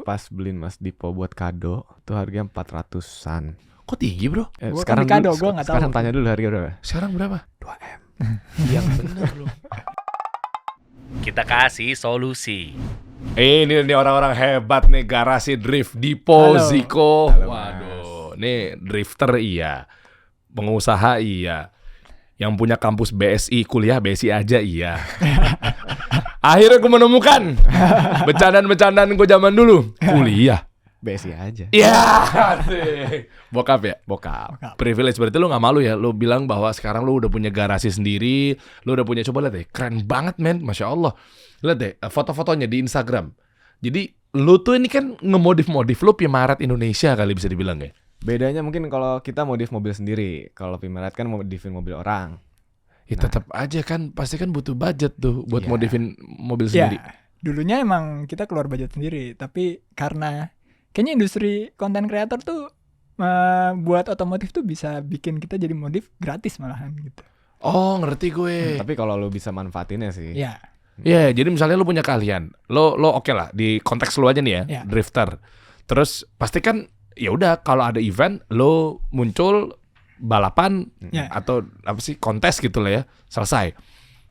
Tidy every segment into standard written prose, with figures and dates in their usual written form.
pas beliin Mas Dipo buat kado tuh harganya 400-an. Kok tinggi bro? Gua Sekarang kan di kado, dulu, gua nggak tahu. sekarang tanya dulu harga berapa? Sekarang berapa? 2M. Yang bener lu. Kita kasih solusi. Ini orang-orang hebat nih, Garasi Drift Dipo, Halo. Ziko. Halo, Waduh, nih drifter iya, pengusaha iya, yang punya kampus BSI, kuliah BSI aja iya. Akhirnya gue menemukan bercandaan-bercandaan gue zaman dulu, kuliah. BSI aja. Iya, asik. Bokap ya? Bokap. Privilege, berarti lu gak malu ya? Lu bilang bahwa sekarang lu udah punya garasi sendiri, lu udah punya, coba lihat deh, keren banget men, Masya Allah. Lihat deh foto-fotonya di Instagram. Jadi lu tuh ini kan ngemodif-modif, lu Pimarat Indonesia kali bisa dibilang ya? Bedanya mungkin kalau kita modif mobil sendiri, kalau Pimarat kan modifin mobil orang. Ya tetap aja kan, pasti kan butuh budget tuh buat Iya. modifin mobil Ya, sendiri. dulunya emang kita keluar budget sendiri, tapi karena kayaknya industri konten kreator tuh buat otomotif tuh bisa bikin kita jadi modif gratis malahan gitu. Oh, ngerti gue. Tapi kalau lu bisa manfaatinnya sih. Ya, Iya, jadi misalnya lu punya keahlian, lo oke lah di konteks lu aja nih ya, Iya. drifter. Terus pasti kan ya udah kalau ada event lo muncul balapan Ya. atau apa sih kontes gitu lah ya, selesai.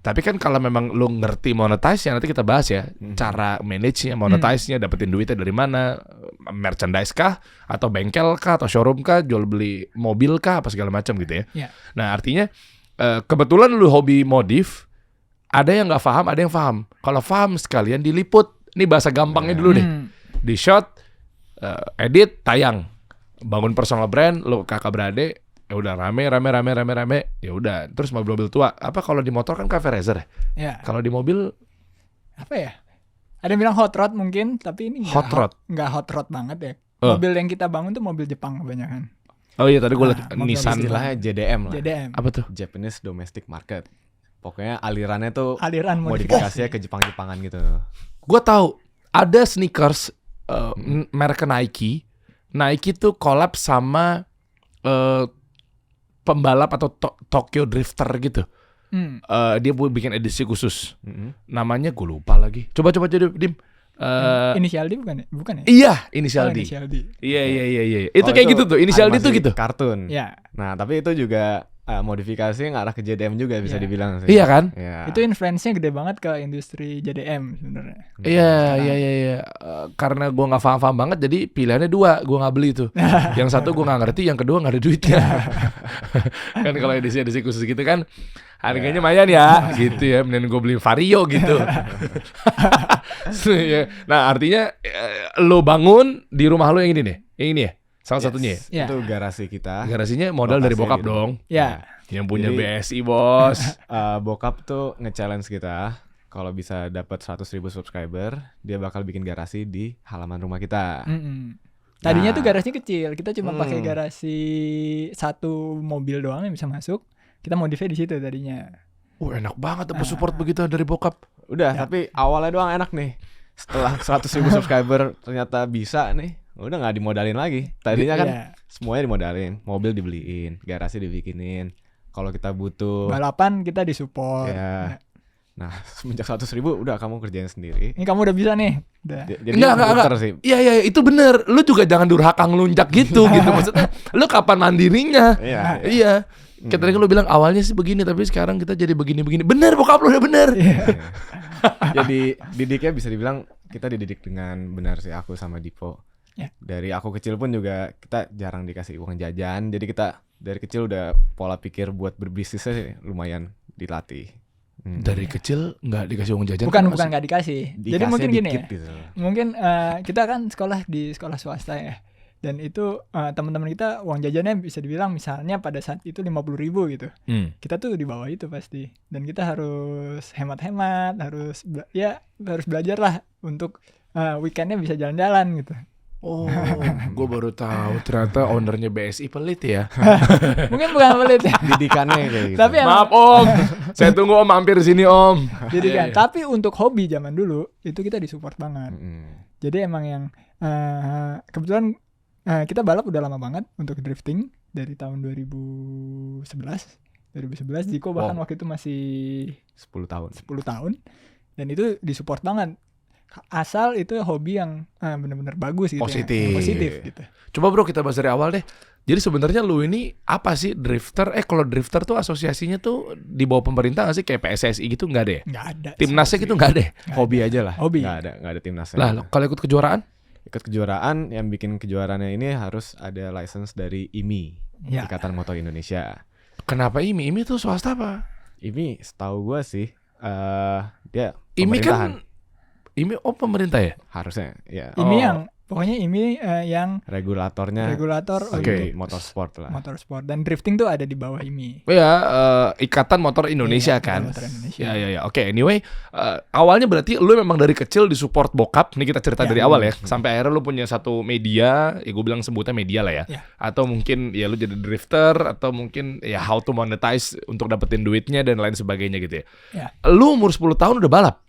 Tapi kan kalau memang lo ngerti monetize, ya nanti kita bahas ya, cara manage-nya, monetize-nya, dapetin duitnya dari mana, merchandise kah, atau bengkel kah, atau showroom kah, jual beli mobil kah, apa segala macam gitu ya. Ya. Nah artinya kebetulan lu hobi modif, ada yang nggak paham, ada yang paham. Kalau paham sekalian diliput, ini bahasa gampangnya dulu deh, di shot, edit, tayang, bangun personal brand, lu kakak beradik. Ya udah rame, ya udah. Terus mobil-mobil tua. Apa kalau di motor kan Cafe Racer ya? ya. Kalau di mobil Apa ya? Ada yang bilang hot rod mungkin, tapi ini Hot rod? nggak hot rod banget ya. Oh. Mobil yang kita bangun tuh mobil Jepang kebanyakan. oh iya tadi gue liat mobil Nissan. Istilahnya JDM lah. JDM. Apa tuh? Japanese Domestic Market. Pokoknya alirannya tuh Aliran modifikasinya ke Jepang-Jepangan gitu. Gue tahu ada sneakers merek Nike. Nike tuh collab sama pembalap atau Tokyo Drifter gitu. Dia bikin edisi khusus. Namanya gue lupa lagi. Coba jadi Dim. Inisial D bukan ya? Bukan ya? Iya, Inisial Oh, D. Inisial D. Iya. Itu Oh, kayak gitu tuh. Inisial D tuh animasi gitu. Kartun. Ya. Nah, tapi itu juga modifikasi ngarah ke JDM juga bisa Iya. dibilang sih. Iya kan? Iya. Itu influence-nya gede banget ke industri JDM sebenarnya. Iya. Karena gue nggak paham banget, jadi pilihannya dua, gue nggak beli tuh. Yang satu gue nggak ngerti, yang kedua nggak ada duitnya. Kan kalau edisi khusus gitu kan, harganya lumayan ya, gitu ya. Mending gue beli Vario gitu. Nah artinya lo bangun di rumah lo yang ini nih, yang ini ya, salah satunya. Ya. Itu garasi kita. Garasinya modal dari Lokasinya bokap gitu. dong, Ya. yang punya Jadi- BSI bos. Bokap tuh nge-challenge kita kalau bisa dapat 100.000 subscriber, dia bakal bikin garasi di halaman rumah kita. Tadinya Nah. tuh garasinya kecil. Kita cuma pakai garasi satu mobil doang yang bisa masuk. Kita modifnya di situ tadinya. Enak banget dapat support begitu dari bokap. Udah, tapi awalnya doang enak nih. Setelah 100.000 subscriber ternyata bisa nih. Udah nggak dimodalin lagi. Tadinya kan Iya. semuanya dimodalin, mobil dibeliin, garasi dibikinin. Kalau kita butuh Balapan kita disupport. ya. Nah, semenjak 100.000 udah kamu kerjain sendiri. Ini kamu udah bisa nih. Udah. Jadi Enggak. muter sih. Iya, itu bener. Lu juga jangan durhaka ngelunjak gitu. Maksudnya, lu kapan mandirinya? Iya. Kayak tadi kan lu bilang awalnya sih begini, tapi sekarang kita jadi begini-begini. Bener, bokap lu udah bener. Jadi didiknya bisa dibilang kita dididik dengan benar sih, aku sama Dipo. Ya. Dari aku kecil pun juga kita jarang dikasih uang jajan. Jadi kita dari kecil udah pola pikir buat berbisnisnya sih lumayan dilatih. Dari kecil nggak dikasih uang jajan. Bukan kan nggak dikasih. Jadi Dikasih mungkin gini dikit ya. gitu. Mungkin kita kan sekolah di sekolah swasta ya. Dan itu teman-teman kita uang jajannya bisa dibilang misalnya pada saat itu 50.000 gitu. Kita tuh di bawah itu pasti. Dan kita harus hemat-hemat, harus belajar lah untuk weekendnya bisa jalan-jalan gitu. Oh, gue baru tahu ternyata ownernya BSI pelit ya. Mungkin bukan pelit ya. Didikannya kayak gitu. Tapi emang Maaf Om, saya tunggu Om mampir sini Om. jadi kan. Iya. Tapi untuk hobi zaman dulu itu kita disupport banget. Jadi emang yang kebetulan kita balap udah lama banget untuk drifting dari tahun 2011. Ziko bahkan waktu itu masih 10 tahun. 10 tahun dan itu disupport banget. asal itu hobi yang benar-benar bagus gitu, Positif. yang positif gitu. Coba bro kita bahas dari awal deh. Jadi sebenarnya lu ini apa sih drifter? Kalau drifter tuh asosiasinya tuh di bawah pemerintah nggak sih kayak PSSI gitu nggak ada ya? Nggak ada. Timnasnya gitu nggak ada ya? Hobi aja lah. Hobi. Nggak ada timnasnya. Lah kalau ikut kejuaraan? Ikut kejuaraan yang bikin kejuaraannya ini harus ada license dari IMI, Ya. Ikatan Motor Indonesia. Kenapa IMI? IMI tuh swasta apa? IMI setahu gua sih dia IMI pemerintahan. kan IMI pemerintah ya? Harusnya ya Ini yang pokoknya ini yang regulatornya regulator Oke, Oke. motorsport lah. motorsport dan drifting tuh ada di bawah IMI. Ya, Ikatan Motor Indonesia Iya, kan. Motor Indonesia. Ya. Oke, anyway, awalnya berarti lu memang dari kecil disupport bokap. Nih kita cerita Ya. dari awal ya. Sampai akhirnya lu punya satu media, ya gue bilang sebutnya media lah ya. Ya. Atau mungkin ya lu jadi drifter atau mungkin ya how to monetize untuk dapetin duitnya dan lain sebagainya gitu ya. Ya. Lu umur 10 tahun udah balap.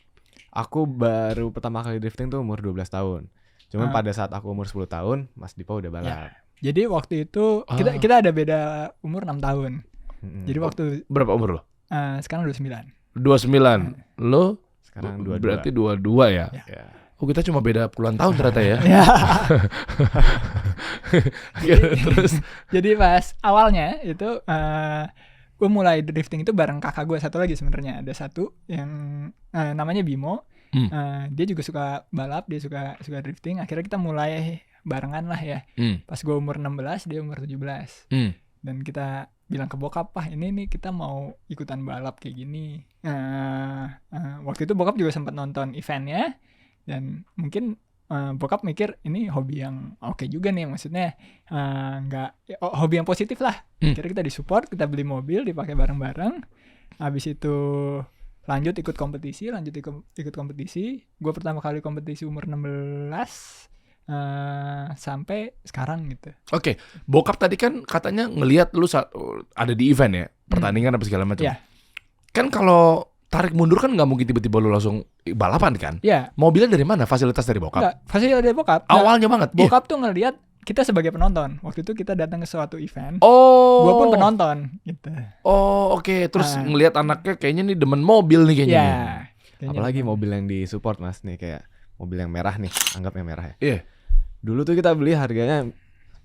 Aku baru pertama kali drifting tuh umur 12 tahun. Cuman pada saat aku umur 10 tahun, Mas Dipa udah balap. Jadi waktu itu kita ada beda umur 6 tahun. Jadi waktu Berapa umur lu? sekarang 29. 29. Lu Sekarang 22. berarti 22 ya. Ya. Oh, kita cuma beda puluhan tahun ternyata ya. Ya. Terus Jadi pas awalnya itu gue mulai drifting itu bareng kakak gue satu lagi sebenarnya. Ada satu yang namanya Bimo. Dia juga suka balap, dia suka drifting. Akhirnya kita mulai barengan lah ya. Pas gue umur 16, dia umur 17. Dan kita bilang ke bokap, "Pah, ini nih kita mau ikutan balap kayak gini." Waktu itu bokap juga sempat nonton eventnya dan mungkin bokap mikir ini hobi yang oke juga nih, maksudnya hobi yang positif lah. Kira kita disupport, kita beli mobil, dipakai bareng-bareng. Habis itu lanjut ikut kompetisi. Gue pertama kali kompetisi umur 16 sampai sekarang gitu. Oke, bokap tadi kan katanya ngelihat lu ada di event ya, pertandingan apa segala macam. Iya. Kan kalau tarik mundur kan nggak mungkin tiba-tiba lu langsung balapan kan? Ya, Mobilnya dari mana? Fasilitas dari bokap? enggak, fasilitas dari bokap. Awalnya banget. Iya. Bokap tuh ngelihat kita sebagai penonton. Waktu itu kita datang ke suatu event. Oh. Gue pun penonton gitu. Oh, oke. Terus ngelihat anaknya kayaknya nih demen mobil nih kayaknya. Ya. nih. Apalagi mobil yang disupport Mas nih, kayak mobil yang merah nih, anggap yang merah ya. Iya. Dulu tuh kita beli harganya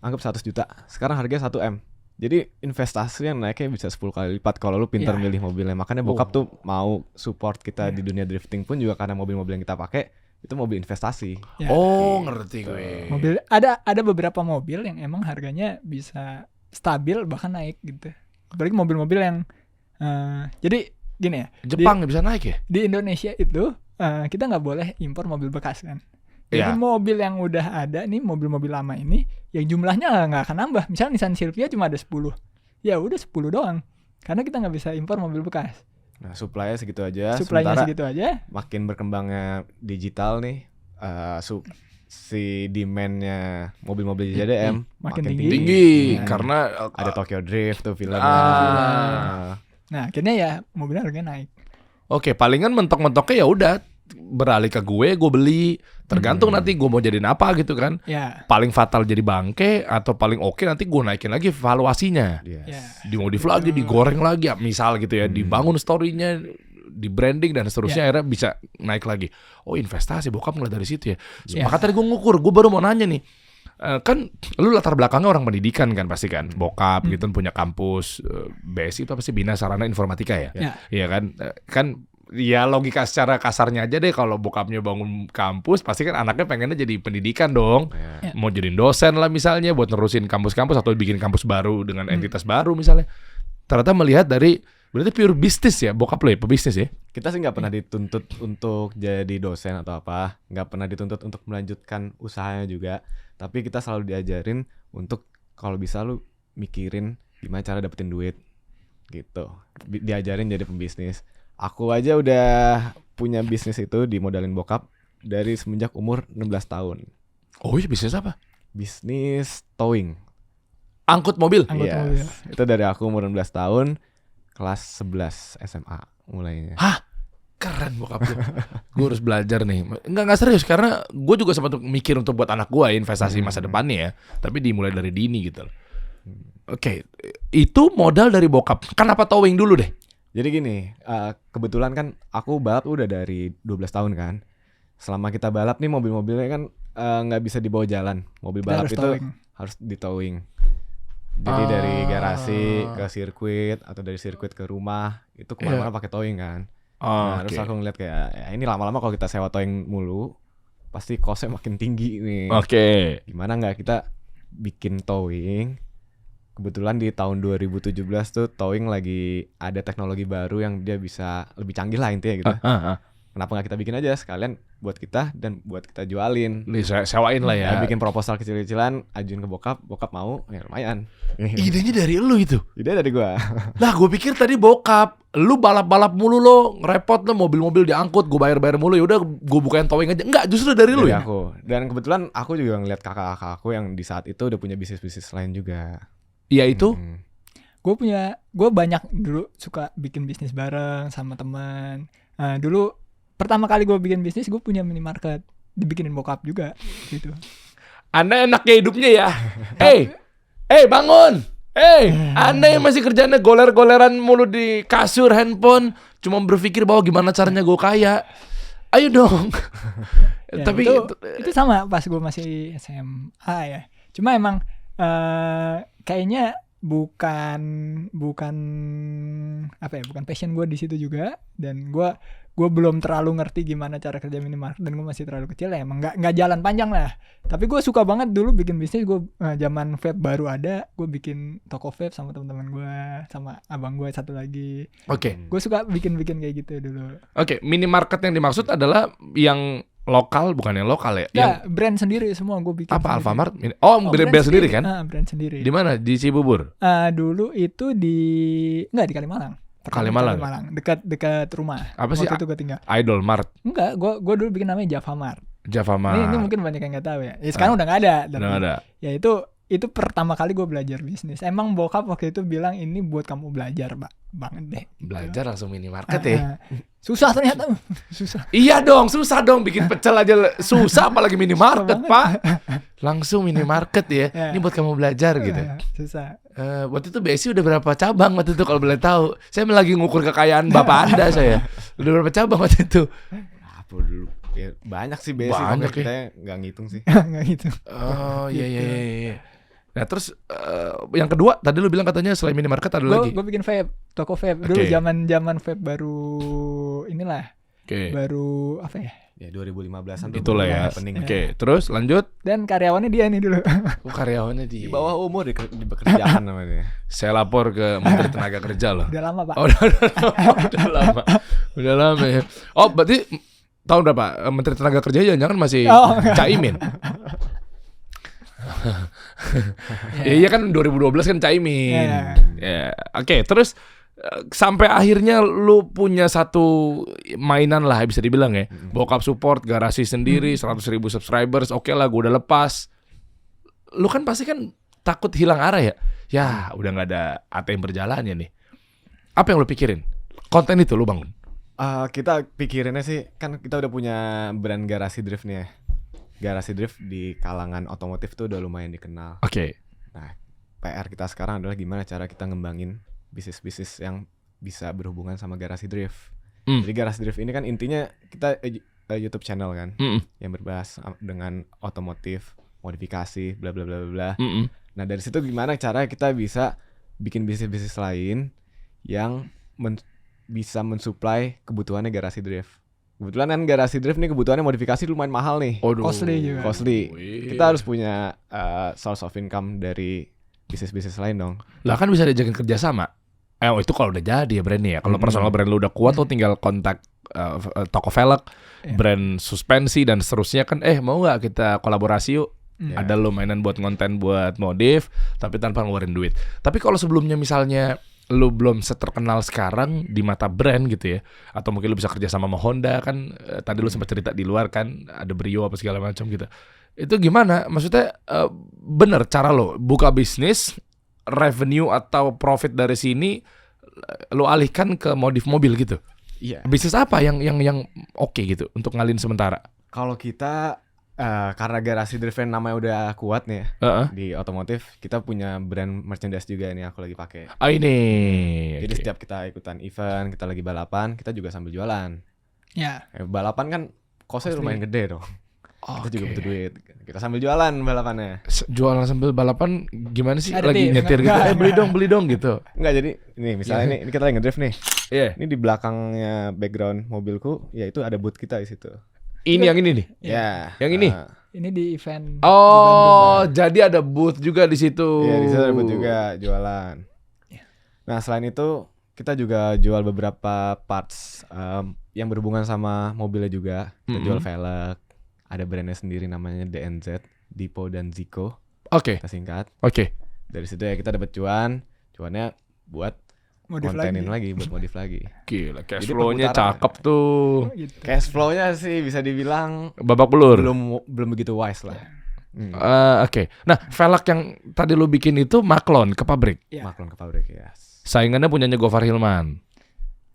anggap 100 juta. Sekarang harganya 1 M. Jadi investasi yang naiknya bisa 10 kali lipat kalau lu pintar Iya. milih mobilnya. Makanya bokap tuh mau support kita di dunia drifting pun juga karena mobil-mobil yang kita pakai itu mobil investasi. Ya. Oh, ngerti gue. Mobil ada beberapa mobil yang emang harganya bisa stabil bahkan naik gitu. Apalagi mobil-mobil yang jadi gini ya. Jepang nggak bisa naik ya? Di Indonesia itu kita nggak boleh impor mobil bekas kan. Jadi Iya. mobil yang udah ada nih, mobil-mobil lama ini yang jumlahnya nggak akan nambah. Misalnya Nissan Silvia cuma ada 10. Ya udah 10 doang. Karena kita nggak bisa impor mobil bekas. Nah, supply-nya segitu aja. Supply-nya Sementara segitu aja. makin berkembangnya digital nih, si demand-nya mobil-mobil JDM Makin makin tinggi. Tinggi Nah, karena ada Tokyo Drift tuh filmnya. Nah akhirnya ya mobilnya harganya naik. Oke, palingan mentok-mentoknya ya udah beralih ke gue beli. Tergantung nanti gue mau jadiin apa gitu kan. Ya. Paling fatal jadi bangke atau paling oke nanti gue naikin lagi valuasinya. Yes. Ya. Dimodif lagi, digoreng lagi, misal gitu ya, dibangun story-nya, di branding dan seterusnya akhirnya bisa naik lagi. Oh, investasi bokap mulai dari situ ya. Maka tadi gue ngukur, gue baru mau nanya nih. Kan lu latar belakangnya orang pendidikan kan pasti kan, bokap gitu kan punya kampus BSI itu apa sih, Bina Sarana Informatika ya? Ya. Iya kan? Kan ya logika secara kasarnya aja deh, kalau bokapnya bangun kampus pasti kan anaknya pengennya jadi pendidikan dong. Ya. Mau jadiin dosen lah misalnya buat nerusin kampus-kampus atau bikin kampus baru dengan entitas baru misalnya. Ternyata melihat dari berarti pure bisnis ya, bokap lo ya pebisnis ya. Kita sih nggak pernah dituntut untuk jadi dosen atau apa, nggak pernah dituntut untuk melanjutkan usahanya juga. Tapi kita selalu diajarin untuk kalau bisa lu mikirin gimana cara dapetin duit gitu. Diajarin jadi pembisnis. Aku aja udah punya bisnis itu dimodalin bokap dari semenjak umur 16 tahun. Oh iya, bisnis apa? Bisnis towing. Angkut mobil. Angkut Yes. mobil. Itu dari aku umur 16 tahun, kelas 11 SMA mulainya. Hah? Keren bokap lu. Gue harus belajar nih. Enggak serius, karena gue juga sempat mikir untuk buat anak gue investasi masa depannya ya. Tapi dimulai dari dini gitu. Oke, itu modal dari bokap. Kenapa towing dulu deh? Jadi gini, kebetulan kan aku balap udah dari 12 tahun kan. selama kita balap nih mobil-mobilnya kan nggak bisa dibawa jalan. Mobil Kita balap harus itu towing. harus ditowing. Jadi dari garasi ke sirkuit atau dari sirkuit ke rumah itu kemana-mana pakai towing kan. Nah, terus aku ngeliat kayak ya ini lama-lama kalau kita sewa towing mulu pasti costnya makin tinggi nih. Gimana nggak kita bikin towing? Kebetulan di tahun 2017 tuh towing lagi ada teknologi baru yang dia bisa lebih canggih lah intinya gitu. Kenapa nggak kita bikin aja sekalian buat kita dan buat kita jualin. Nih sewain lah ya. Bikin proposal kecil-kecilan, ajuin ke bokap mau, ya lumayan. Idenya dari lu itu. Ide dari gua. Lah gue pikir tadi bokap, lu balap-balap mulu lo, repot lo mobil-mobil diangkut, gue bayar-bayar mulu, ya udah gue bukain towing aja. Enggak, justru dari lu Dari ya. aku. Dan kebetulan aku juga ngeliat kakak-kakak aku yang di saat itu udah punya bisnis-bisnis lain juga. Iya itu. Gue banyak dulu suka bikin bisnis bareng sama teman. Dulu pertama kali gue bikin bisnis gue punya minimarket, dibikinin bokap juga gitu. Anda enaknya hidupnya ya. Bangun. Anda yang masih kerjanya goler-goleran mulu di kasur, handphone, cuma berpikir bahwa gimana caranya gue kaya. Ayo dong. Ya, Tapi itu sama pas gue masih SMA ya. Cuma emang kayaknya bukan passion gue di situ juga, dan gue belum terlalu ngerti gimana cara kerja minimarket dan gue masih terlalu kecil ya, emang nggak jalan panjang lah. Tapi gue suka banget dulu bikin bisnis. Gue zaman vape baru ada, gue bikin toko vape sama teman-teman gue, sama abang gue satu lagi. Oke. Gue suka bikin kayak gitu dulu. Oke, minimarket yang dimaksud adalah yang lokal, bukan yang lokal ya? Yang Ya, brand sendiri semua gue bikin. apa? sendiri. Alfamart? Brand sendiri kan? Brand sendiri. Di mana? Di Cibubur. Dulu itu di Kalimalang. Kalimalang. Dekat rumah. Apa sih? Waktu itu gue tinggal. Idol Mart, Enggak, gue dulu bikin namanya Javamart. Java Mart. Ini mungkin banyak yang nggak tahu ya. Ya sekarang udah nggak ada. Tapi, Udah ada. ya itu pertama kali gue belajar bisnis. Emang bokap waktu itu bilang ini buat kamu belajar, banget deh. Belajar langsung minimarket ya. Susah ternyata. Susah. Iya dong, susah dong bikin pecel aja susah, apalagi minimarket, Susah Pak. Langsung minimarket ya. Ya. Ini buat kamu belajar gitu. Susah. Waktu itu BSI udah berapa cabang waktu itu kalau boleh tahu? Saya lagi ngukur kekayaan bapak Anda saya. Udah berapa cabang waktu itu? Apa dulu? Ya, banyak sih basic. Banyak ya. Kita nggak ngitung sih. Nggak gitu. Oh iya. Nah terus yang kedua tadi lu bilang katanya selain minimarket ada lagi. Gue bikin vape, toko vape. Dulu Oke. zaman vape baru inilah. Oke. Baru apa ya? Ya 2015-an tuh Itulah ya. happening. Oke, terus lanjut. Dan karyawannya dia nih dulu. Karyawannya Di bawah umur di pekerjaan namanya. Saya lapor ke Menteri Tenaga Kerja loh. Udah lama, Pak. Oh, udah lama ya. Oh, berarti tahun berapa? Menteri Tenaga Kerja jangan masih Caimin. Iya kan 2012 kan Caimin. Ya. Oke, terus sampai akhirnya lu punya satu mainan lah bisa dibilang ya. Bokap support, garasi sendiri, 100.000 subscribers. Oke lah, gue udah lepas. Lu kan pasti kan takut hilang arah ya. Ya, udah nggak ada ATM berjalan ya nih. Apa yang lu pikirin? Konten itu lu bangun. Kita pikirinnya sih kan kita udah punya brand Garasi Drift nih ya. Garasi Drift di kalangan otomotif tuh udah lumayan dikenal. Oke. Nah, PR kita sekarang adalah gimana cara kita ngembangin bisnis-bisnis yang bisa berhubungan sama Garasi Drift. Jadi Garasi Drift ini kan intinya kita YouTube channel kan yang berbahas dengan otomotif, modifikasi, bla bla bla bla. Nah, dari situ gimana cara kita bisa bikin bisnis-bisnis lain yang bisa mensuplai kebutuhannya Garasi Drift. Kebetulan kan Garasi Drift nih kebutuhannya modifikasi lumayan mahal nih. Costly juga. Kita harus punya source of income dari bisnis-bisnis lain dong. Lah kan bisa diajakin kerjasama. Itu kalau udah jadi ya brandnya ya. Kalau personal brand lu udah kuat tuh tinggal kontak toko velg, brand suspensi dan seterusnya kan. Mau nggak kita kolaborasi yuk? Ada lo mainan buat konten buat modif, tapi tanpa ngeluarin duit. Tapi kalau sebelumnya misalnya lu belum seterkenal sekarang di mata brand gitu ya, atau mungkin lu bisa kerja sama Honda kan, tadi lu sempat cerita di luar kan ada Brio apa segala macam gitu. Itu gimana? Maksudnya bener cara lo buka bisnis, revenue atau profit dari sini lo alihkan ke modif mobil gitu. Iya. Bisnis apa yang oke gitu untuk ngalin sementara? Kalau kita karena Garasi Drift namanya udah kuat nih ya, di otomotif, kita punya brand merchandise juga nih aku lagi pakai. Ini. Jadi setiap kita ikutan event, kita lagi balapan, kita juga sambil jualan. Ya. Balapan kan Kosnya lumayan gede dong. Kita juga Oke. butuh duit. Kita sambil jualan balapannya. Jualan sambil balapan gimana sih? Ada Lagi tim. nyetir gitu. Enggak. Beli dong gitu. Enggak, jadi ini misalnya ini kita lagi ngedrift nih. Iya. Ini di belakangnya background mobilku, ya itu ada booth kita di situ. Ini yang ini nih. Iya. Yang ini? Ini di event di Bandung. Oh, jadi ada booth juga di situ. Iya, di situ ada booth juga jualan. Nah, selain itu kita juga jual beberapa parts yang berhubungan sama mobilnya juga. Kita jual velg. Ada brandnya sendiri namanya DNZ, Dipo dan Zico. Oke. Kita singkat. Oke. Dari situ ya kita dapat cuannya buat Modif kontenin lagi, buat modif lagi. Gila, cash Jadi flow-nya perputaran. cakep tuh. Gitu. Cash flow-nya sih bisa dibilang Babak belur. belum begitu wise lah. Oke. Nah, velg yang tadi lu bikin itu maklon ke pabrik. Iya. Maklon ke pabrik ya. Saingannya punyanya Gofar Hilman.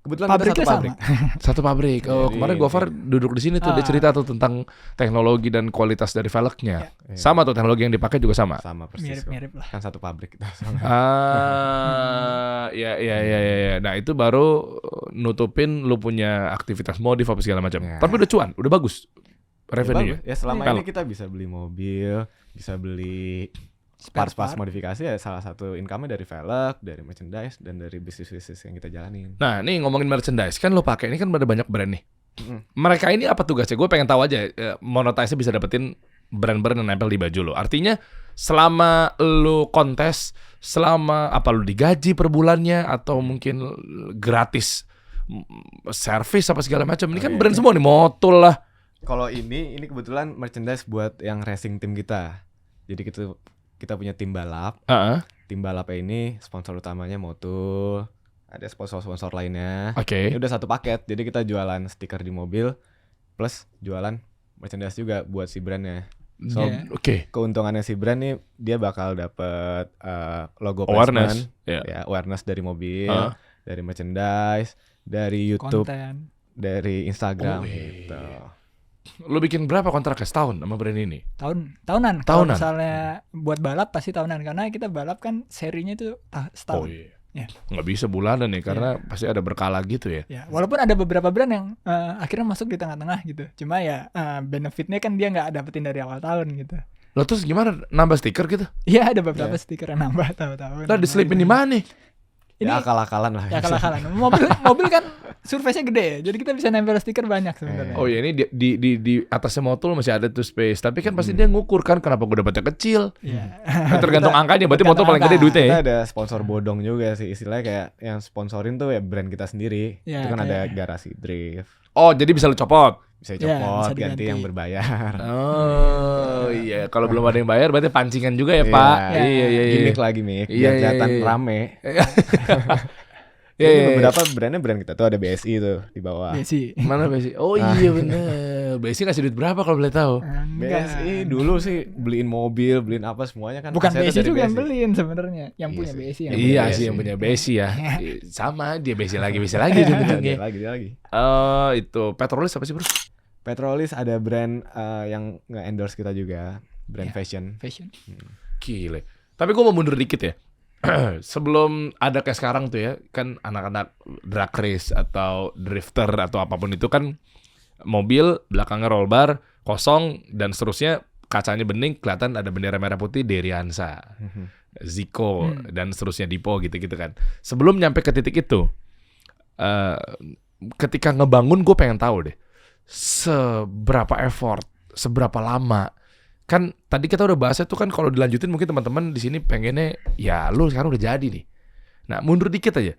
Kebetulan kita Pabriknya satu pabrik. sama. Satu pabrik. Oh, Jadi- kemarin Gofar duduk di sini tuh dia cerita tuh tentang teknologi dan kualitas dari velgnya. Iya. Sama tuh teknologi yang dipakai juga sama. Sama persis. kok. Mirip-mirip lah. Kan satu pabrik kita. Ya. Nah, itu baru nutupin lu punya aktivitas modif apa segala macam. Ya. Tapi udah cuan, udah bagus revenue. Ya selama Pelek. ini kita bisa beli mobil, bisa beli Spare parts-parts part. modifikasi ya, salah satu income-nya dari velg, dari merchandise, dan dari bisnis-bisnis yang kita jalanin. Nah, nih ngomongin merchandise, kan lo pakai ini kan ada banyak brand nih. Mm. Mereka ini apa tugasnya? Gue pengen tahu aja. Monetize bisa dapetin brand-brand yang nempel di baju lo. Artinya selama lo kontes, selama apa lo digaji per bulannya atau mungkin gratis service apa segala macam. Ini kan iya. brand semua nih, Motul lah. Kalau ini kebetulan merchandise buat yang racing tim kita. Jadi kita punya tim balap. Heeh. Tim balapnya ini sponsor utamanya Motul. Ada sponsor-sponsor lainnya. Oke. Ini udah satu paket. Jadi kita jualan stiker di mobil plus jualan merchandise juga buat si brandnya. So Iya. Oke. keuntungannya si brand nih, dia bakal dapet logo Awareness. placement, Iya. ya awareness dari mobil, Ah. dari merchandise, dari YouTube, Konten. dari Instagram Oh, gitu. Lo bikin berapa kontraknya setahun sama brand ini? Tahunan. Kalau Tahunan. misalnya buat balap pasti tahunan karena kita balap kan serinya itu setahun. Oh iya. Ya. Nggak bisa bulanan nih karena pasti ada berkala gitu ya. Ya, walaupun ada beberapa brand yang akhirnya masuk di tengah-tengah gitu. Cuma ya benefitnya kan dia nggak dapetin dari awal tahun gitu. Lo terus gimana nambah stiker gitu? Iya ada beberapa stiker yang nambah tahun-tahun. Lah diselipin di mana nih? Ini Ya akal-akalan lah. ya kalah-kalah. Mobil kan surface-nya gede ya. Jadi kita bisa nempel stiker banyak sebenarnya. Oh iya, ini di atasnya motor masih ada tuh space. Tapi kan pasti dia ngukur kan kenapa gue dapetnya kecil. Iya. Kan tergantung angkanya. Berarti tergantung motor paling gede angka. duitnya ya. Kita ada sponsor bodong juga sih, istilahnya kayak yang sponsorin tuh ya brand kita sendiri. Ya, Itu kan ada kayak- garasi drift, Oh jadi bisa lo copot. bisa Ya, copot, bisa ganti diganti. yang berbayar. Oh iya, kalau belum ada yang bayar berarti pancingan juga ya Iya. Pak. Iya. Iya. Gimik lagi Mik, Iya, biar iya, kelihatan iya. rame. Iya, Jadi iya, beberapa brandnya brand kita tuh ada BSI tuh di bawah. Besi. Mana Besi? Oh iya bener. Besi ngasih duit berapa kalau boleh tahu? BSI dulu sih beliin mobil, beliin apa semuanya kan. Bukan asetnya BSI dari juga yang BSI. beliin sebenarnya. Yang Iya punya sih. BSI yang Yang Iya punya sih BSI. yang punya Besi ya. Sama dia Besi lagi Dia ujungnya. lagi. Oh itu Petrolis apa sih bro? Petrolis ada brand yang nge-endorse kita juga, brand Iya. fashion. fashion. Gile. Tapi gue mau mundur dikit ya. Sebelum ada kayak sekarang tuh ya, kan anak-anak drag race atau drifter atau apapun itu kan mobil belakangnya roll bar kosong dan seterusnya kacanya bening kelihatan ada bendera merah putih Deriansa, Zico dan seterusnya Dipo gitu-gitu kan. Sebelum nyampe ke titik itu, ketika ngebangun gue pengen tahu deh seberapa effort, seberapa lama. Kan tadi kita udah bahasnya tuh kan kalau dilanjutin mungkin teman-teman di sini pengennya ya lu sekarang udah jadi nih. Nah mundur dikit aja.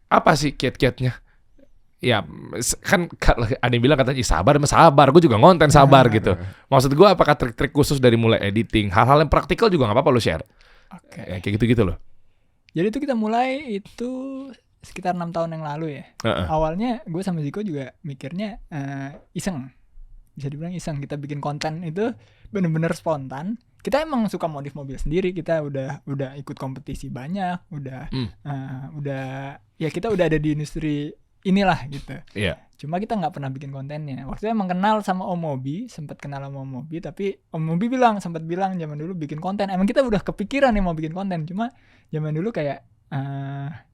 Apa sih kiat-kiatnya? Ya kan ada yang bilang katanya sabar emang sabar. Gue juga ngonten sabar gitu. Maksud gue apakah trik-trik khusus dari mulai editing, hal-hal yang praktikal juga nggak apa-apa lu share. Oke. Ya, kayak gitu-gitu loh. Jadi itu kita mulai itu sekitar 6 tahun yang lalu ya. Heeh. Awalnya gue sama Ziko juga mikirnya iseng. Bisa dibilang iseng, kita bikin konten itu bener-bener spontan. Kita emang suka modif mobil sendiri, kita udah ikut kompetisi banyak, udah ya kita udah ada di industri inilah gitu. Iya. Cuma kita nggak pernah bikin kontennya. Waktu itu emang kenal sama Om Mobi, sempat kenal sama Om Mobi, tapi Om Mobi sempat bilang zaman dulu bikin konten. Emang kita udah kepikiran nih mau bikin konten, cuma zaman dulu kayak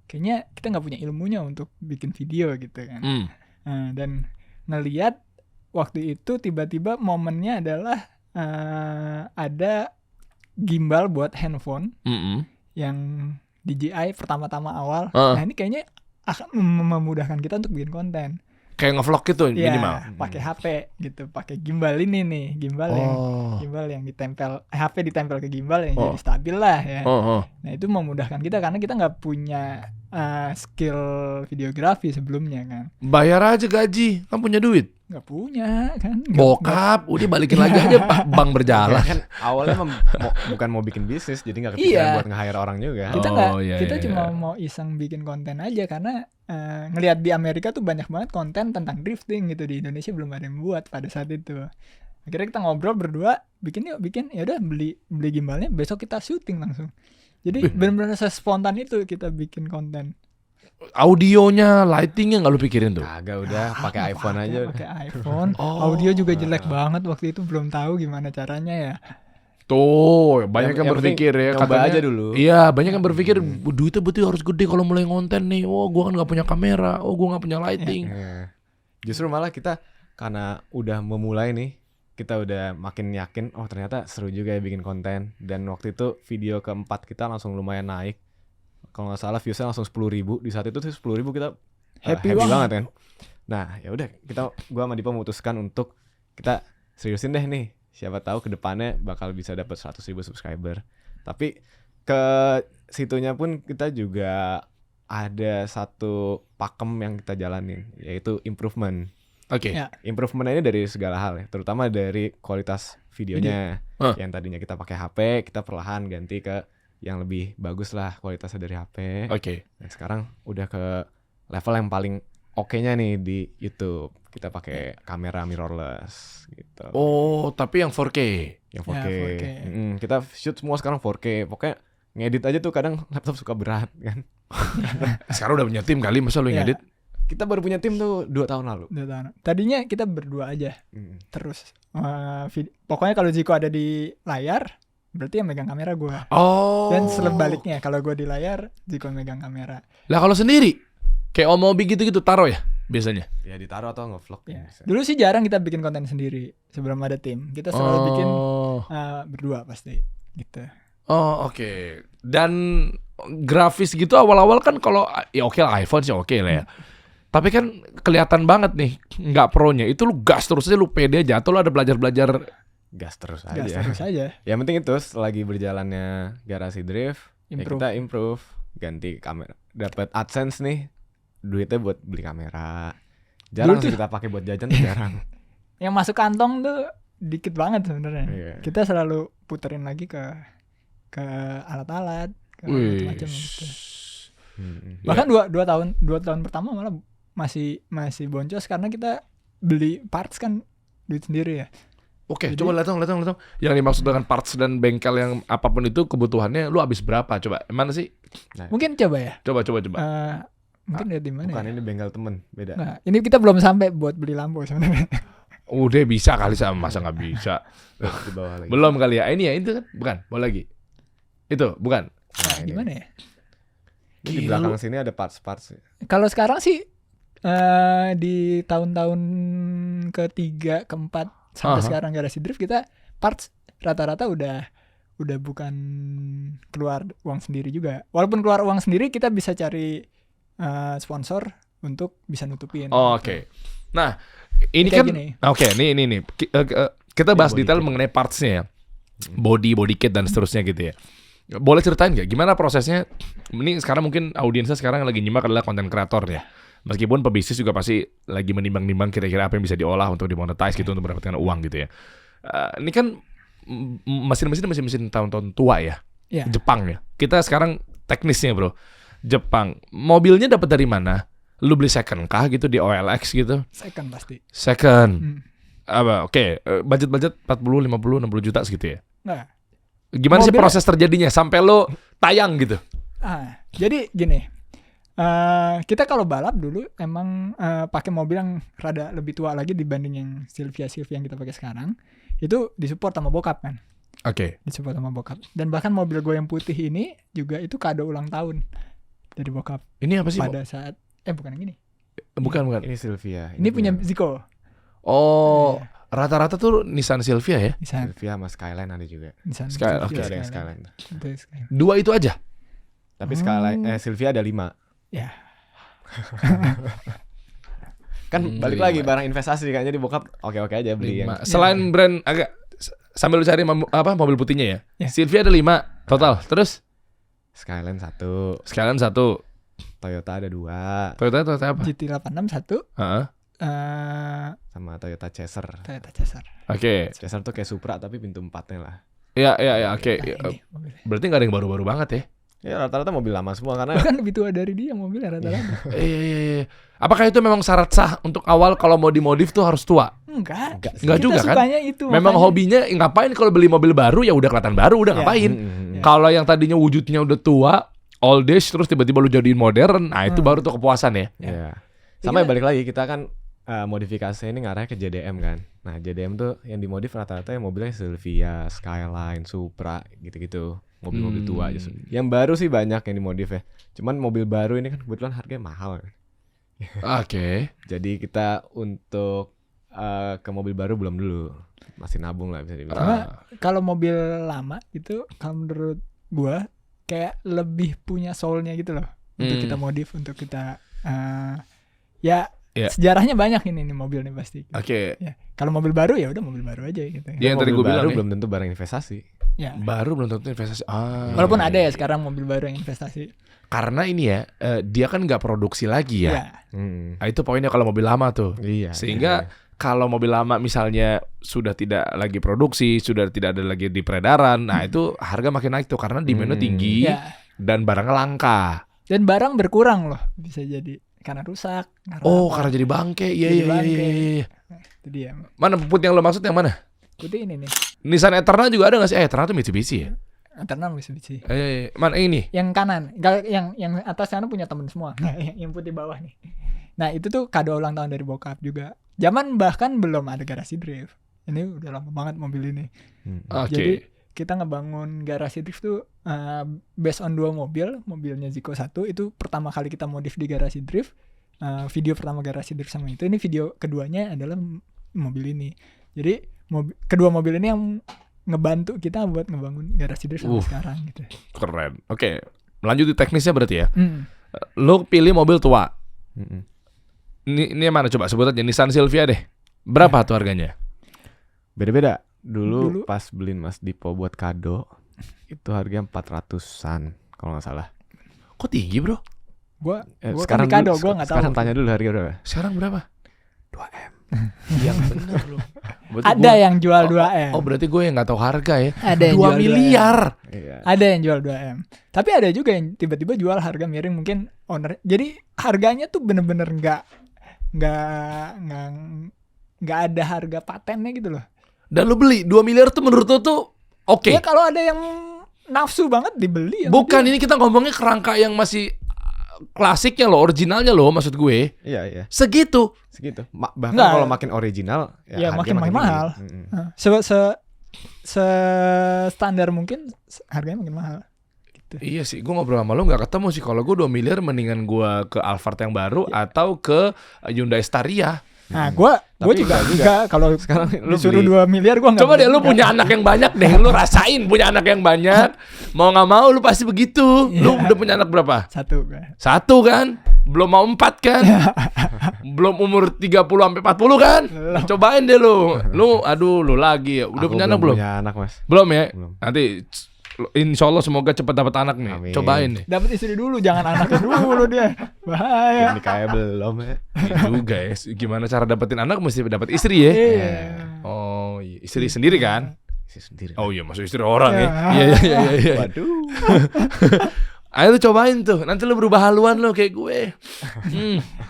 kayaknya kita nggak punya ilmunya untuk bikin video gitu kan. Dan ngelihat waktu itu tiba-tiba momennya adalah ada gimbal buat handphone yang DJI pertama-tama awal. Nah ini kayaknya akan memudahkan kita untuk bikin konten. Kayak ngevlog gitu minimal. Iya, pakai HP gitu, pakai gimbal ini nih, gimbal yang ditempel, HP ditempel ke gimbal yang jadi stabil lah ya. Nah itu memudahkan kita karena kita nggak punya skill videografi sebelumnya kan. Bayar aja gaji, kan punya duit. Nggak punya kan. Bokap, udah balikin lagi aja bank berjalan. Kan awalnya bukan mau bikin bisnis, jadi nggak kepikiran buat nge-hire orang juga. Kita kita cuma mau iseng bikin konten aja karena ngelihat di Amerika tuh banyak banget konten tentang drifting gitu, di Indonesia belum ada yang buat pada saat itu. Akhirnya kita ngobrol berdua, bikin ya udah beli gimbalnya, besok kita syuting langsung. Jadi benar-benar spontan itu kita bikin konten. Audionya, lightingnya nggak lu pikirin tuh? Kagak, udah pakai iPhone aja. Pakai iPhone. Audio juga jelek banget waktu itu, belum tahu gimana caranya ya. Tuh, banyak yang berpikir ya, katanya aja dulu. Iya, banyak yang berpikir duitnya betul harus gede kalau mulai konten nih. Oh, gua kan nggak punya kamera. Oh, gua nggak punya lighting. Justru malah kita karena udah memulai nih, kita udah makin yakin. Oh, ternyata seru juga ya bikin konten. Dan waktu itu video keempat kita langsung lumayan naik. Kalau nggak salah viewsnya langsung 10.000. Di saat itu tuh 10.000 kita happy banget kan. Nah, ya udah gua sama Dipa memutuskan untuk kita seriusin deh nih. Siapa tahu kedepannya bakal bisa dapat 100.000 subscriber. Tapi ke situnya pun kita juga ada satu pakem yang kita jalanin, yaitu improvement. Oke. Improvement ini dari segala hal ya, terutama dari kualitas videonya. Yang tadinya kita pakai HP, kita perlahan ganti ke yang lebih bagus lah kualitasnya dari HP. Nah, sekarang udah ke level yang paling oke-nya nih di YouTube. Kita pakai kamera mirrorless gitu. Oh, tapi yang 4K. Yang 4K. Kita shoot semua sekarang 4K. Pokoknya ngedit aja tuh kadang laptop suka berat kan. Sekarang udah punya tim kali, masa lu ngedit? Kita baru punya tim tuh 2 tahun lalu. 2 tahun. Tadinya kita berdua aja. Terus pokoknya kalau Ziko ada di layar, berarti yang megang kamera gue. Oh. Dan sebaliknya, kalau gue di layar, Ziko megang kamera. Lah kalau sendiri, kayak Omobi gitu-gitu taruh ya biasanya? Ya ditaruh atau ngevlog. Ya. Dulu sih jarang kita bikin konten sendiri sebelum ada tim. Kita selalu bikin berdua pasti gitu. Oh, oke. Dan grafis gitu awal-awal kan kalau ya oke lah, iPhone sih oke lah ya. Tapi kan kelihatan banget nih nggak pro-nya. Itu lu gas terus aja, lu pede aja atau lu ada belajar-belajar? Gas terus aja. Yang penting itu selagi berjalannya Garasi Drift, ya kita improve, ganti kamera, dapat AdSense nih, duitnya buat beli kamera. Jarang sih kita pakai buat jajan tuh jarang. Yang masuk kantong tuh dikit banget sebenarnya. Kita selalu puterin lagi ke alat-alat, ke macam-macam gitu. Bahkan 2 tahun pertama malah masih boncos karena kita beli parts kan duit sendiri ya. Oke, coba lihat dong. Yang dimaksud dengan parts dan bengkel yang apapun itu kebutuhannya lu habis berapa? Coba, mana sih? Nah. Mungkin coba ya. Coba. Mungkin lihat di mana? Bukan ya? Ini bengkel temen, beda. Nah, ini kita belum sampai buat beli lampu sebenarnya. Udah bisa kali, sama masa nggak bisa? Di bawah lagi. Belum kali ya. Ini ya itu kan? Bukan, bawa lagi. Itu bukan. Nah, gimana ya? Ini di belakang sini ada parts. Kalau sekarang sih di tahun-tahun ketiga, keempat sampai sekarang Garasi Drift kita parts rata-rata udah bukan keluar uang sendiri juga. Walaupun keluar uang sendiri kita bisa cari sponsor untuk bisa nutupin. Oke. Nah, ini kan ini kita bahas detail mengenai partsnya ya. Body kit dan seterusnya gitu ya. Boleh ceritain nggak gimana prosesnya? Ini sekarang mungkin audiensnya sekarang lagi nyimak adalah konten kreator ya. Meskipun pebisnis juga pasti lagi menimbang-nimbang kira-kira apa yang bisa diolah untuk dimonetize gitu, untuk mendapatkan uang gitu ya. Ini kan mesin tahun-tahun tua ya. Jepang ya. Kita sekarang teknisnya bro. Jepang. Mobilnya dapat dari mana? Lu beli second kah gitu di OLX gitu? Second pasti. Second. Oke. Budget 40, 50, 60 juta segitu ya? Nah. Gimana sih proses terjadinya sampai lo tayang gitu? Jadi gini. Kita kalau balap dulu emang pakai mobil yang rada lebih tua lagi dibanding yang Silvia yang kita pakai sekarang. Itu disupport sama bokap kan. Oke. Disupport sama bokap. Dan bahkan mobil gue yang putih ini juga itu kado ulang tahun dari bokap. Ini apa sih? Pada saat bukan yang ini. Bukan. Ini Silvia. Ini punya Ziko. Oh, rata-rata tuh Nissan Silvia ya? Nissan. Silvia sama Skyline ada juga. Skyline, Juga oke. ada yang Skyline. Skyline. 2 itu aja. Tapi Skyline Silvia ada 5. Ya. Kan balik 5 lagi ya. barang investasi kan, jadi bokap oke-oke aja beli yang 5. Selain brand agak sambil lu cari mobil putihnya ya. Ya. Silvia ada 5 total. Terus Skyline 1, Skyline 1. Toyota ada 2, Toyota apa? GT86 1, Heeh. sama Toyota Chaser. Toyota Chaser. Oke. Chaser tuh kayak Supra tapi pintu 4-nya lah. Ya, oke. Nah, ini mobilnya. Berarti nggak ada yang baru-baru banget ya? Ya rata-rata mobil lama semua karena Bahkan lebih tua dari dia mobilnya rata-rata. Iya. Apakah itu memang syarat sah untuk awal kalau mau dimodif tuh harus tua? Enggak. Enggak Enggak Kita juga kan? sukanya itu. Memang makanya. hobinya ngapain kalau beli mobil baru ya udah kelihatan baru, udah Ya. ngapain? Ya. Kalau yang tadinya wujudnya udah tua, old age terus tiba-tiba lu jadiin modern, nah itu baru tuh kepuasan ya. ya. Sama ya balik lagi kita kan modifikasi ini ngarahnya ke JDM kan. Nah, JDM tuh yang dimodif rata-rata yang mobilnya Silvia, Skyline, Supra gitu-gitu. Mobil-mobil tua aja. Yang baru sih banyak yang dimodif ya. Cuman mobil baru ini kan kebetulan harganya mahal. Oke. Jadi kita untuk ke mobil baru belum dulu. Masih nabung lah bisa dibilang. Karena kalau mobil lama itu kalau menurut gua kayak lebih punya soulnya gitu loh untuk kita modif, untuk kita ya sejarahnya banyak ini nih mobil nih pasti. Oke. Ya, kalau mobil baru ya udah mobil baru aja gitu. Dia yang tadi Mobil gue bilang baru nih, belum tentu barang investasi. Ya. baru belum tentu investasi. Walaupun ada ya sekarang mobil baru yang investasi. Karena ini ya, dia kan nggak produksi lagi ya. Ya. Hmm. Nah, itu poinnya kalau mobil lama tuh. Iya. Sehingga kalau mobil lama misalnya sudah tidak lagi produksi, sudah tidak ada lagi di peredaran, nah itu harga makin naik tuh karena demand-nya tinggi Ya. dan barangnya langka. Dan barang berkurang loh bisa jadi karena rusak. Oh, apa. karena jadi bangke. Jadi Iya. bangke. Itu dia. Mana put yang lo maksud yang mana? Putih ini nih. Nissan Eterna juga ada nggak sih? Eterna tuh Mitsubishi ya? Karena Mitsubishi. Mana ini? Yang kanan, yang atas sana punya temen semua. Nah, yang putih bawah nih. Nah, itu tuh kado ulang tahun dari bokap juga. Zaman bahkan belum ada garasi drift. Ini udah lama banget mobil ini. Oke. Jadi kita ngebangun garasi drift tuh based on 2 mobil. Mobilnya Zico 1 itu pertama kali kita modif di garasi drift. Video pertama garasi drift sama itu. Ini video keduanya adalah mobil ini. Jadi kedua mobil ini yang ngebantu kita buat ngebangun garasi drift sampai sekarang gitu. Keren. Oke. Lanjut di teknisnya berarti ya. Mm. Lo pilih mobil tua. Mm-mm. Ini yang mana coba sebut aja Nissan Silvia deh. Berapa tuh harganya? Beda-beda. Dulu Dulu. pas beliin Mas Dipo buat kado itu harganya 400-an kalau nggak salah. Kok tinggi, Bro? Gua Sekarang kan di kado, dulu- gua nggak tahu. Sekarang tanya dulu harga berapa? Sekarang berapa? 2M. Yang bener lo. Ada yang jual 2M. Oh, berarti gue yang nggak tahu harga ya. Ada yang 2 jual 2M. miliar. Iya. Ada yang jual 2M. Tapi ada juga yang tiba-tiba jual harga miring mungkin owner. Jadi harganya tuh bener-bener nggak ada harga patennya gitu loh. Dan lo beli 2 miliar tuh menurut lo tuh oke. Ya kalau ada yang nafsu banget dibeli. ya Bukan, dia. ini kita ngomongnya kerangka yang masih klasiknya lo, originalnya lo maksud gue. Iya. Segitu. Segitu. Bahkan Nggak. kalau makin original Ya, harganya makin tinggi. mahal. Mm-mm. Se standar mungkin harganya makin mahal. Gitu. Iya sih, gue ngobrol sama lo nggak ketemu sih. Kalau gue 2 miliar mendingan gue ke Alphard yang baru atau ke Hyundai Staria. Nah, gue Tapi juga nggak juga. enggak kalau Sekarang lu disuruh beli 2 miliar gue enggak. Coba deh lu punya anak yang banyak deh, lu rasain punya anak yang banyak. Mau nggak mau lu pasti begitu. Lu udah punya anak berapa? 1 gua. 1 kan? Belum mau 4 kan? Belum umur 30 sampai 40 kan? Cobain deh lu. Lu aduh lu lagi ya. Udah Aku punya anak belum? Punya anak, Mas. Belum ya? Belum. Nanti insya Allah semoga cepat dapat anak nih. Amin. Cobain deh. Dapat istri dulu, jangan anaknya dulu dia. Bahaya. Ini kayak belum ya. Ini juga ya. Gimana cara dapetin anak mesti dapat istri ya? Iya. Oh, iya. Istri sendiri kan? Isi sendiri. Oh iya, masuk istri orang ya. Ya. Iya. Waduh. Ayo lu cobain tuh. Nanti lu berubah haluan lo kayak gue.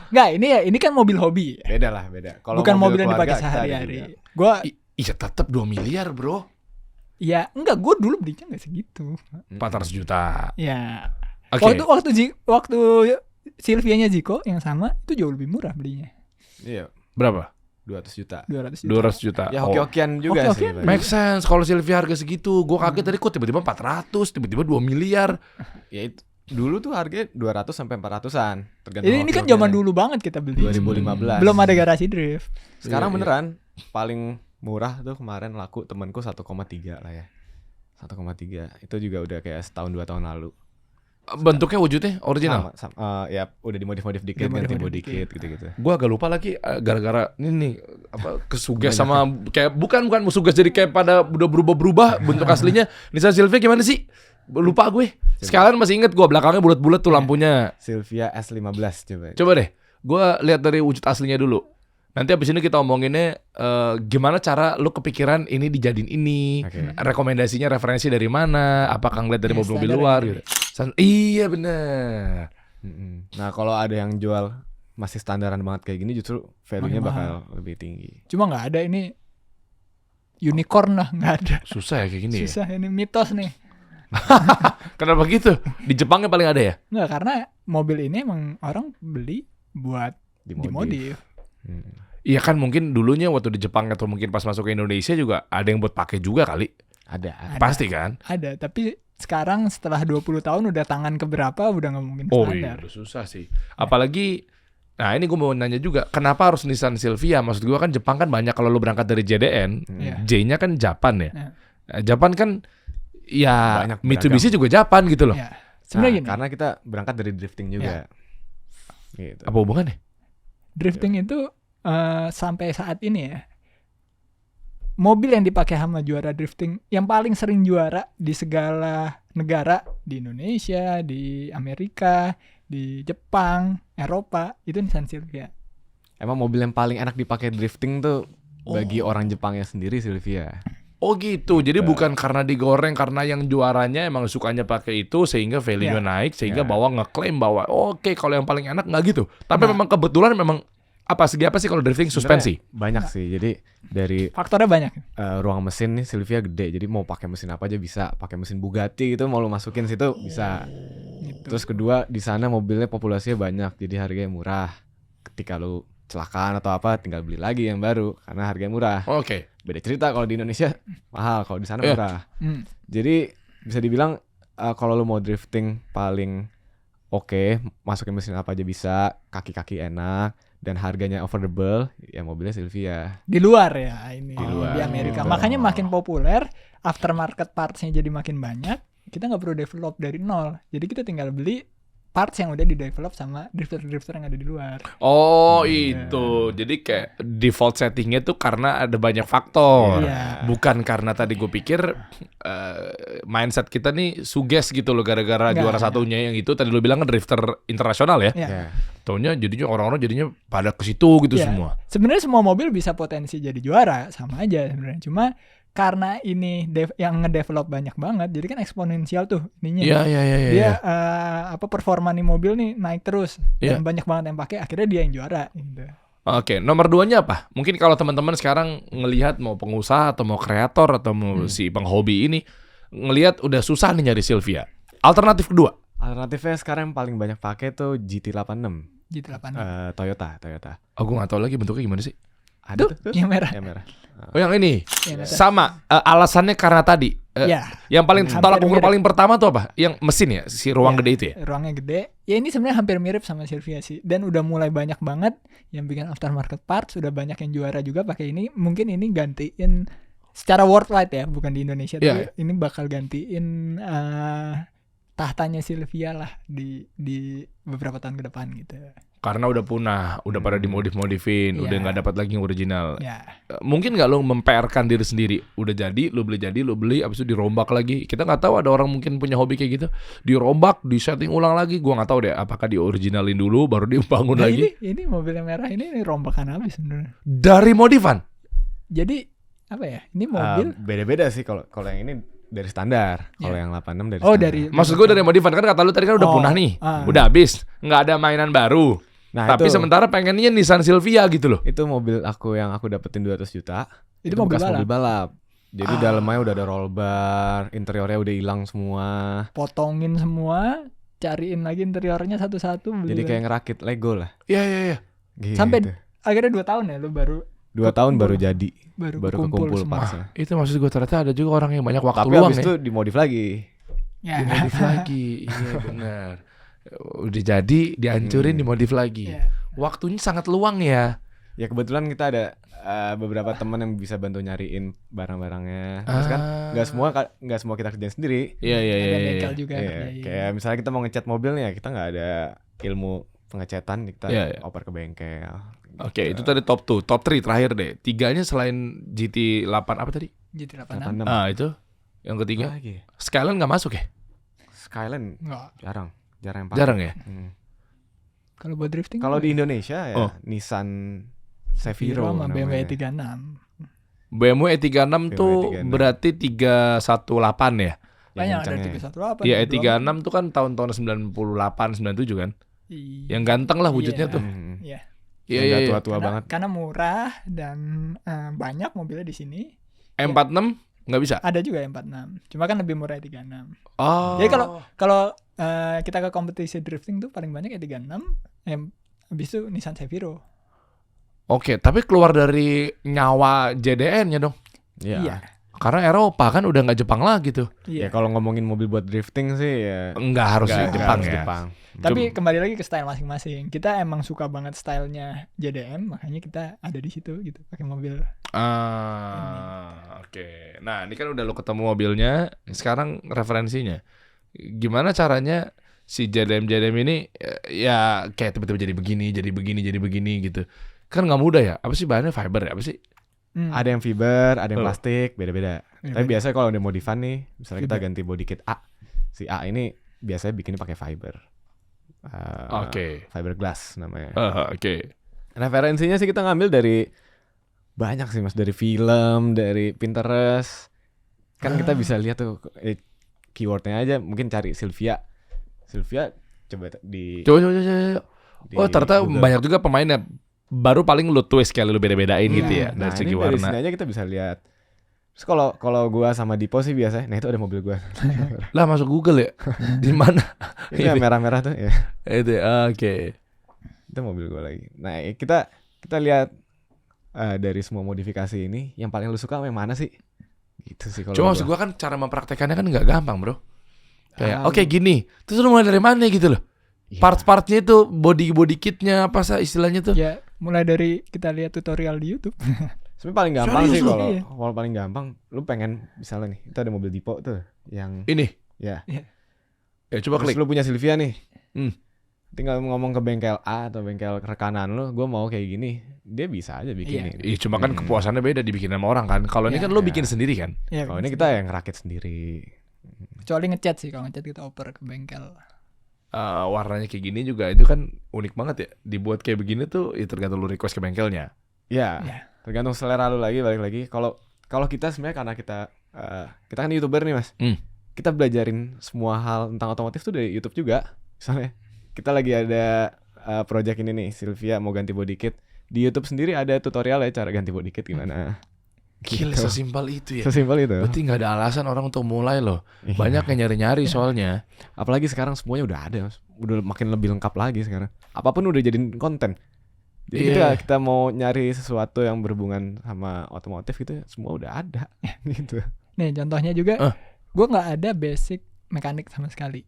Enggak, ini kan mobil hobi. Beda lah, beda. Kalau Bukan mobil yang keluarga, dipakai kita ada sehari-hari. juga. Gua Iya tetap 2 miliar bro. ya enggak, gua dulu belinya enggak segitu. 400 juta. Ya. Oke. Waktu Silvianya Zico yang sama itu jauh lebih murah belinya. Iya, Berapa? 200 juta. 200 juta. 200 juta. Ya hoki-hokian juga Hoki-hokian. sih. Make sense. Kalau Silvia harga segitu, gue kaget tadi kok tiba-tiba 400, tiba-tiba 2 miliar. Ya itu Dulu tuh harganya 200 sampai 400-an. Tergantung Ini kan hoki-hokinya. zaman dulu banget kita beli. 2015. Belum ada garasi drift. Sekarang Iya, iya. beneran paling murah tuh kemarin laku temanku 1,3 lah ya. 1,3 itu juga udah kayak setahun 2 tahun lalu. Bentuknya wujudnya original. Ya udah dimodif-modif dikit, ganti Dimodif-modif body dikit. kit gitu-gitu. Gua agak lupa lagi gara-gara ini nih apa kesuges sama kayak bukan suges jadi kayak pada udah berubah-berubah bentuk aslinya. Nissan Silvia gimana sih? Lupa gue. Sekalian masih inget gua belakangnya bulat-bulat tuh lampunya. Silvia S15 coba. Coba deh, gua lihat dari wujud aslinya dulu. Nanti abis ini kita omonginnya gimana cara lu kepikiran ini dijadiin ini, Oke. rekomendasinya referensi dari mana, apakah ngeliat dari Ya, mobil-mobil standar luar ya. gitu. Iya bener. Nah, kalau ada yang jual masih standaran banget kayak gini justru value-nya Makin bakal lebih tinggi. Cuma nggak ada ini unicorn lah, nggak ada. Susah ya kayak gini. Susah ini mitos nih. Kenapa gitu? Di Jepangnya paling ada ya? Nggak, karena mobil ini emang orang beli buat dimodif. Iya kan mungkin dulunya waktu di Jepang atau mungkin pas masuk ke Indonesia juga ada yang buat pakai juga kali. Ada. Pasti kan? Ada, tapi sekarang setelah 20 tahun udah tangan keberapa udah nggak mungkin Oh iya, standar. udah susah sih. Apalagi, nah ini gue mau nanya juga, kenapa harus Nissan Silvia? Maksud gue kan Jepang kan banyak kalau lu berangkat dari JDN, Iya. J-nya kan Japan ya. Iya. Nah, Japan kan, ya Banyak Mitsubishi juga Japan gitu loh. Ya. Nah, Sebenarnya gini, karena kita berangkat dari drifting juga. Gitu. Apa hubungannya? drifting itu sampai saat ini ya, mobil yang dipakai sama juara drifting yang paling sering juara di segala negara, di Indonesia, di Amerika, di Jepang, Eropa, itu Nissan Silvia. Emang mobil yang paling enak dipakai drifting tuh bagi orang Jepangnya sendiri Silvia. Oh gitu, jadi bukan karena digoreng, karena yang juaranya emang sukanya pakai itu sehingga value-nya naik, sehingga Ya. bawa ngeklaim bahwa oke, kalau yang paling enak nggak gitu. Tapi Nah. memang kebetulan memang segi apa sih kalau drifting suspensi? Sebenarnya banyak sih. Jadi dari Faktornya banyak. ruang mesin nih Silvia gede. Jadi mau pakai mesin apa aja bisa. Pakai mesin Bugatti gitu mau lu masukin situ bisa. Gitu. Terus kedua di sana mobilnya populasinya banyak. Jadi harganya murah. Ketika lu kecelakaan atau apa tinggal beli lagi yang baru karena harganya murah. Oke. Beda cerita kalau di Indonesia mahal, kalau di sana Iya. murah. Hmm. Jadi bisa dibilang kalau lu mau drifting paling oke, masukin mesin apa aja bisa, kaki-kaki enak dan harganya affordable, ya mobilnya Silvia. Di luar ya ini Di luar, di Amerika. gitu. Makanya makin populer, aftermarket parts-nya jadi makin banyak. Kita nggak perlu develop dari nol. Jadi kita tinggal beli parts yang udah di-develop sama drifter-drifter yang ada di luar. Oh itu, jadi kayak default settingnya tuh karena ada banyak faktor, Iya. bukan karena tadi gue pikir mindset kita nih suges gitu loh gara-gara Nggak. juara satunya yang itu tadi lo bilang kan drifter internasional ya, Ya. Ya. taunya jadinya orang-orang jadinya pada ke situ gitu Iya. semua. Sebenarnya semua mobil bisa potensi jadi juara, sama aja sebenarnya. Cuma karena ini yang ngedevelop banyak banget, jadi kan eksponensial tuh ininya. Iya iya iya. Dia iya. performa nih mobil nih naik terus Iya. dan banyak banget yang pakai, akhirnya dia yang juara gitu. Oke, nomor 2-nya apa? Mungkin kalau teman-teman sekarang ngelihat mau pengusaha atau mau kreator atau mau si penghobi ini ngelihat udah susah nih nyari Silvia. Alternatif kedua. Alternatifnya sekarang yang paling banyak pakai tuh GT86. GT8. Toyota. Oh, gue gak tahu lagi bentuknya gimana sih. Ada Tuh, tuh. yang merah. Yang merah. Oh yang ini Yang atas. sama alasannya karena tadi Ya, yang paling Hampir tolak ukur mirip. paling pertama tuh apa? Yang mesin ya, si ruang Ya, gede itu ya. ruangnya gede. Ya ini sebenarnya hampir mirip sama Silvia sih. Dan udah mulai banyak banget yang bikin aftermarket parts, udah banyak yang juara juga pakai ini. Mungkin ini gantiin secara worldwide ya, bukan di Indonesia, Iya. tapi ini bakal gantiin tahtanya Silvia lah di beberapa tahun ke depan gitu. Karena udah punah, udah pada dimodif-modifin, Iya. udah nggak dapat lagi yang original. Ya, Mungkin nggak lo memperkan diri sendiri, udah jadi, lo beli, abis itu dirombak lagi. Kita nggak tahu ada orang mungkin punya hobi kayak gitu, dirombak, disetting ulang lagi. Gua nggak tahu deh, apakah dioriginalin dulu, baru dibangun nah lagi. ini mobil yang merah ini rombakan habis sebenarnya. Dari modifan. Jadi apa ya? Ini mobil. Beda-beda sih kalau yang ini dari standar. Kalau Ya. yang 86 dari Oh standar. dari. Maksud gue dari modifan kan kata lu tadi kan udah Oh, punah nih, ah. udah habis, nggak ada mainan baru. Nah, Tapi itu, sementara pengennya Nissan Silvia gitu loh. itu mobil yang aku dapetin 200 juta. Itu mobil bekas balap. mobil balap. Jadi dalamnya udah ada roll bar, interiornya udah hilang semua. Potongin semua, cariin lagi interiornya satu-satu. beli Jadi lagi. kayak ngerakit Lego lah. Iya iya iya. Gitu. Sampai akhirnya 2 tahun ya lu baru 2 tahun baru jadi. baru Baru kekumpul kekumpul semua. partsnya. Itu maksud gue ternyata ada juga orang yang banyak waktu Tapi luang abis ya. itu dimodif lagi. Ya. Dimodif lagi. Iya benar. Udah jadi dihancurin dimodif lagi. Iya. Waktunya sangat luang ya. Ya kebetulan kita ada beberapa teman yang bisa bantu nyariin barang-barangnya. Terus kan nggak semua kita kerjain sendiri. Iya iya Ada iya. bengkel juga Iya, kerjain. kayak misalnya kita mau ngecat mobil nih ya, kita nggak ada ilmu pengecatan, kita Iya, iya. oper ke bengkel. Oke, itu tadi top 2, top 3 terakhir deh. Tiganya selain GT8 apa tadi? GT86 86. Itu. Yang ketiga, Lagi. Skyline nggak masuk ya? Skyline enggak. jarang yang pakai. Jarang ya? Kalau buat drifting Kalau di Indonesia ya Oh. Nissan Viro Seviro sama BMW namanya. E36. BMW E36 tuh BMW E36. berarti 318 ya? Banyak ada kencangnya. 318. Iya, E36 tuh kan tahun-tahun 98, 97 kan? Iya. Yang ganteng lah wujudnya Iya. tuh. Iya. Iya, Yang iya, nggak iya. tua-tua banget. Karena murah dan banyak mobilnya di sini. M46 nggak bisa? Ada juga yang 46. Cuma kan lebih murah 36. Oh. Jadi kalau kita ke kompetisi drifting tuh paling banyak ya 36. Habis itu Nissan Seviro. Oke, tapi keluar dari nyawa JDN-nya dong. Iya. Karena Eropa kan udah nggak Jepang lagi tuh. Ya Iya. kalau ngomongin mobil buat drifting sih ya Nggak harus nggak Jepang harus ya. Jepang. Tapi kembali lagi ke style masing-masing. Kita emang suka banget stylenya JDM, makanya kita ada di situ gitu, pakai mobil. Oke. Nah, ini kan udah lo ketemu mobilnya, sekarang referensinya. Gimana caranya si JDM ini ya kayak tiba-tiba jadi begini gitu. Kan nggak mudah ya. Apa sih bahannya fiber ya? Apa sih? Ada yang fiber, ada yang Oh. plastik, beda-beda. Beda-beda. Tapi biasanya kalau udah modifan nih, misalnya kita Fiber. ganti body kit A, si A ini biasanya bikinnya pakai fiber. Oke. Fiberglass namanya. Oke. Referensinya sih kita ngambil dari banyak sih mas, dari film, dari Pinterest. Kan kita bisa lihat tuh keywordnya aja, mungkin cari Silvia. Silvia coba di. Coba. di Oh, ternyata Google. banyak juga pemainnya. Baru paling lu twist kali lu beda-bedain gitu ya Nah, dari segi ini dari warna. sini aja kita bisa lihat. Terus kalau gua sama Dipo sih biasanya, nah itu ada mobil gua. Lah masuk Google ya? Di mana? Itu yang merah-merah tuh ya. Itu oke. Itu mobil gua lagi. Nah, kita lihat dari semua modifikasi ini yang paling lu suka yang mana sih? Gitu sih kalau Cuma gua. maksud gua kan cara mempraktekannya kan nggak gampang, Bro. Kayak Ah. oke gini, terus lu mulai dari mana gitu loh? Iya. Parts-partsnya itu body kitnya apa sih istilahnya tuh? Ya, mulai dari kita lihat tutorial di YouTube. Sebenarnya paling gampang Serius sih lu? kalau Iya. paling gampang lu pengen misalnya nih, itu ada mobil Dipo tuh yang Ini. ya. Ya coba Terus klik. lu punya Silvia nih. Hmm. Tinggal ngomong ke bengkel A atau bengkel rekanan lu, gua mau kayak gini. Dia bisa aja bikinin. Ih, cuma kan kepuasannya beda dibikin sama orang kan. Kalau ini Iya. kan lu bikin sendiri kan. Ya, Kalau ini kita yang ngerakit sendiri. kecuali ngecat sih, kalau ngecat kita oper ke bengkel. Warnanya kayak gini juga itu kan unik banget ya. Dibuat kayak begini tuh ya tergantung lu request ke bengkelnya. Ya, Ya. tergantung selera lu lagi, balik lagi. Kalau kita sebenarnya karena kita kan YouTuber nih, Mas. Kita belajarin semua hal tentang otomotif tuh dari YouTube juga. Misalnya kita lagi ada project ini nih, Silvia mau ganti body kit. Di YouTube sendiri ada tutorial ya cara ganti body kit gimana. Gila, Gitu. sesimpel itu ya. Sesimpel itu. Berarti nggak ada alasan orang untuk mulai loh. Iya. Banyak yang nyari-nyari soalnya. Apalagi sekarang semuanya udah ada, Mas. Udah makin lebih lengkap lagi sekarang. Apapun udah jadiin konten. Jadi Iya. kita mau nyari sesuatu yang berhubungan sama otomotif gitu, semua udah ada gitu. Nih, contohnya juga, gue nggak ada basic mekanik sama sekali.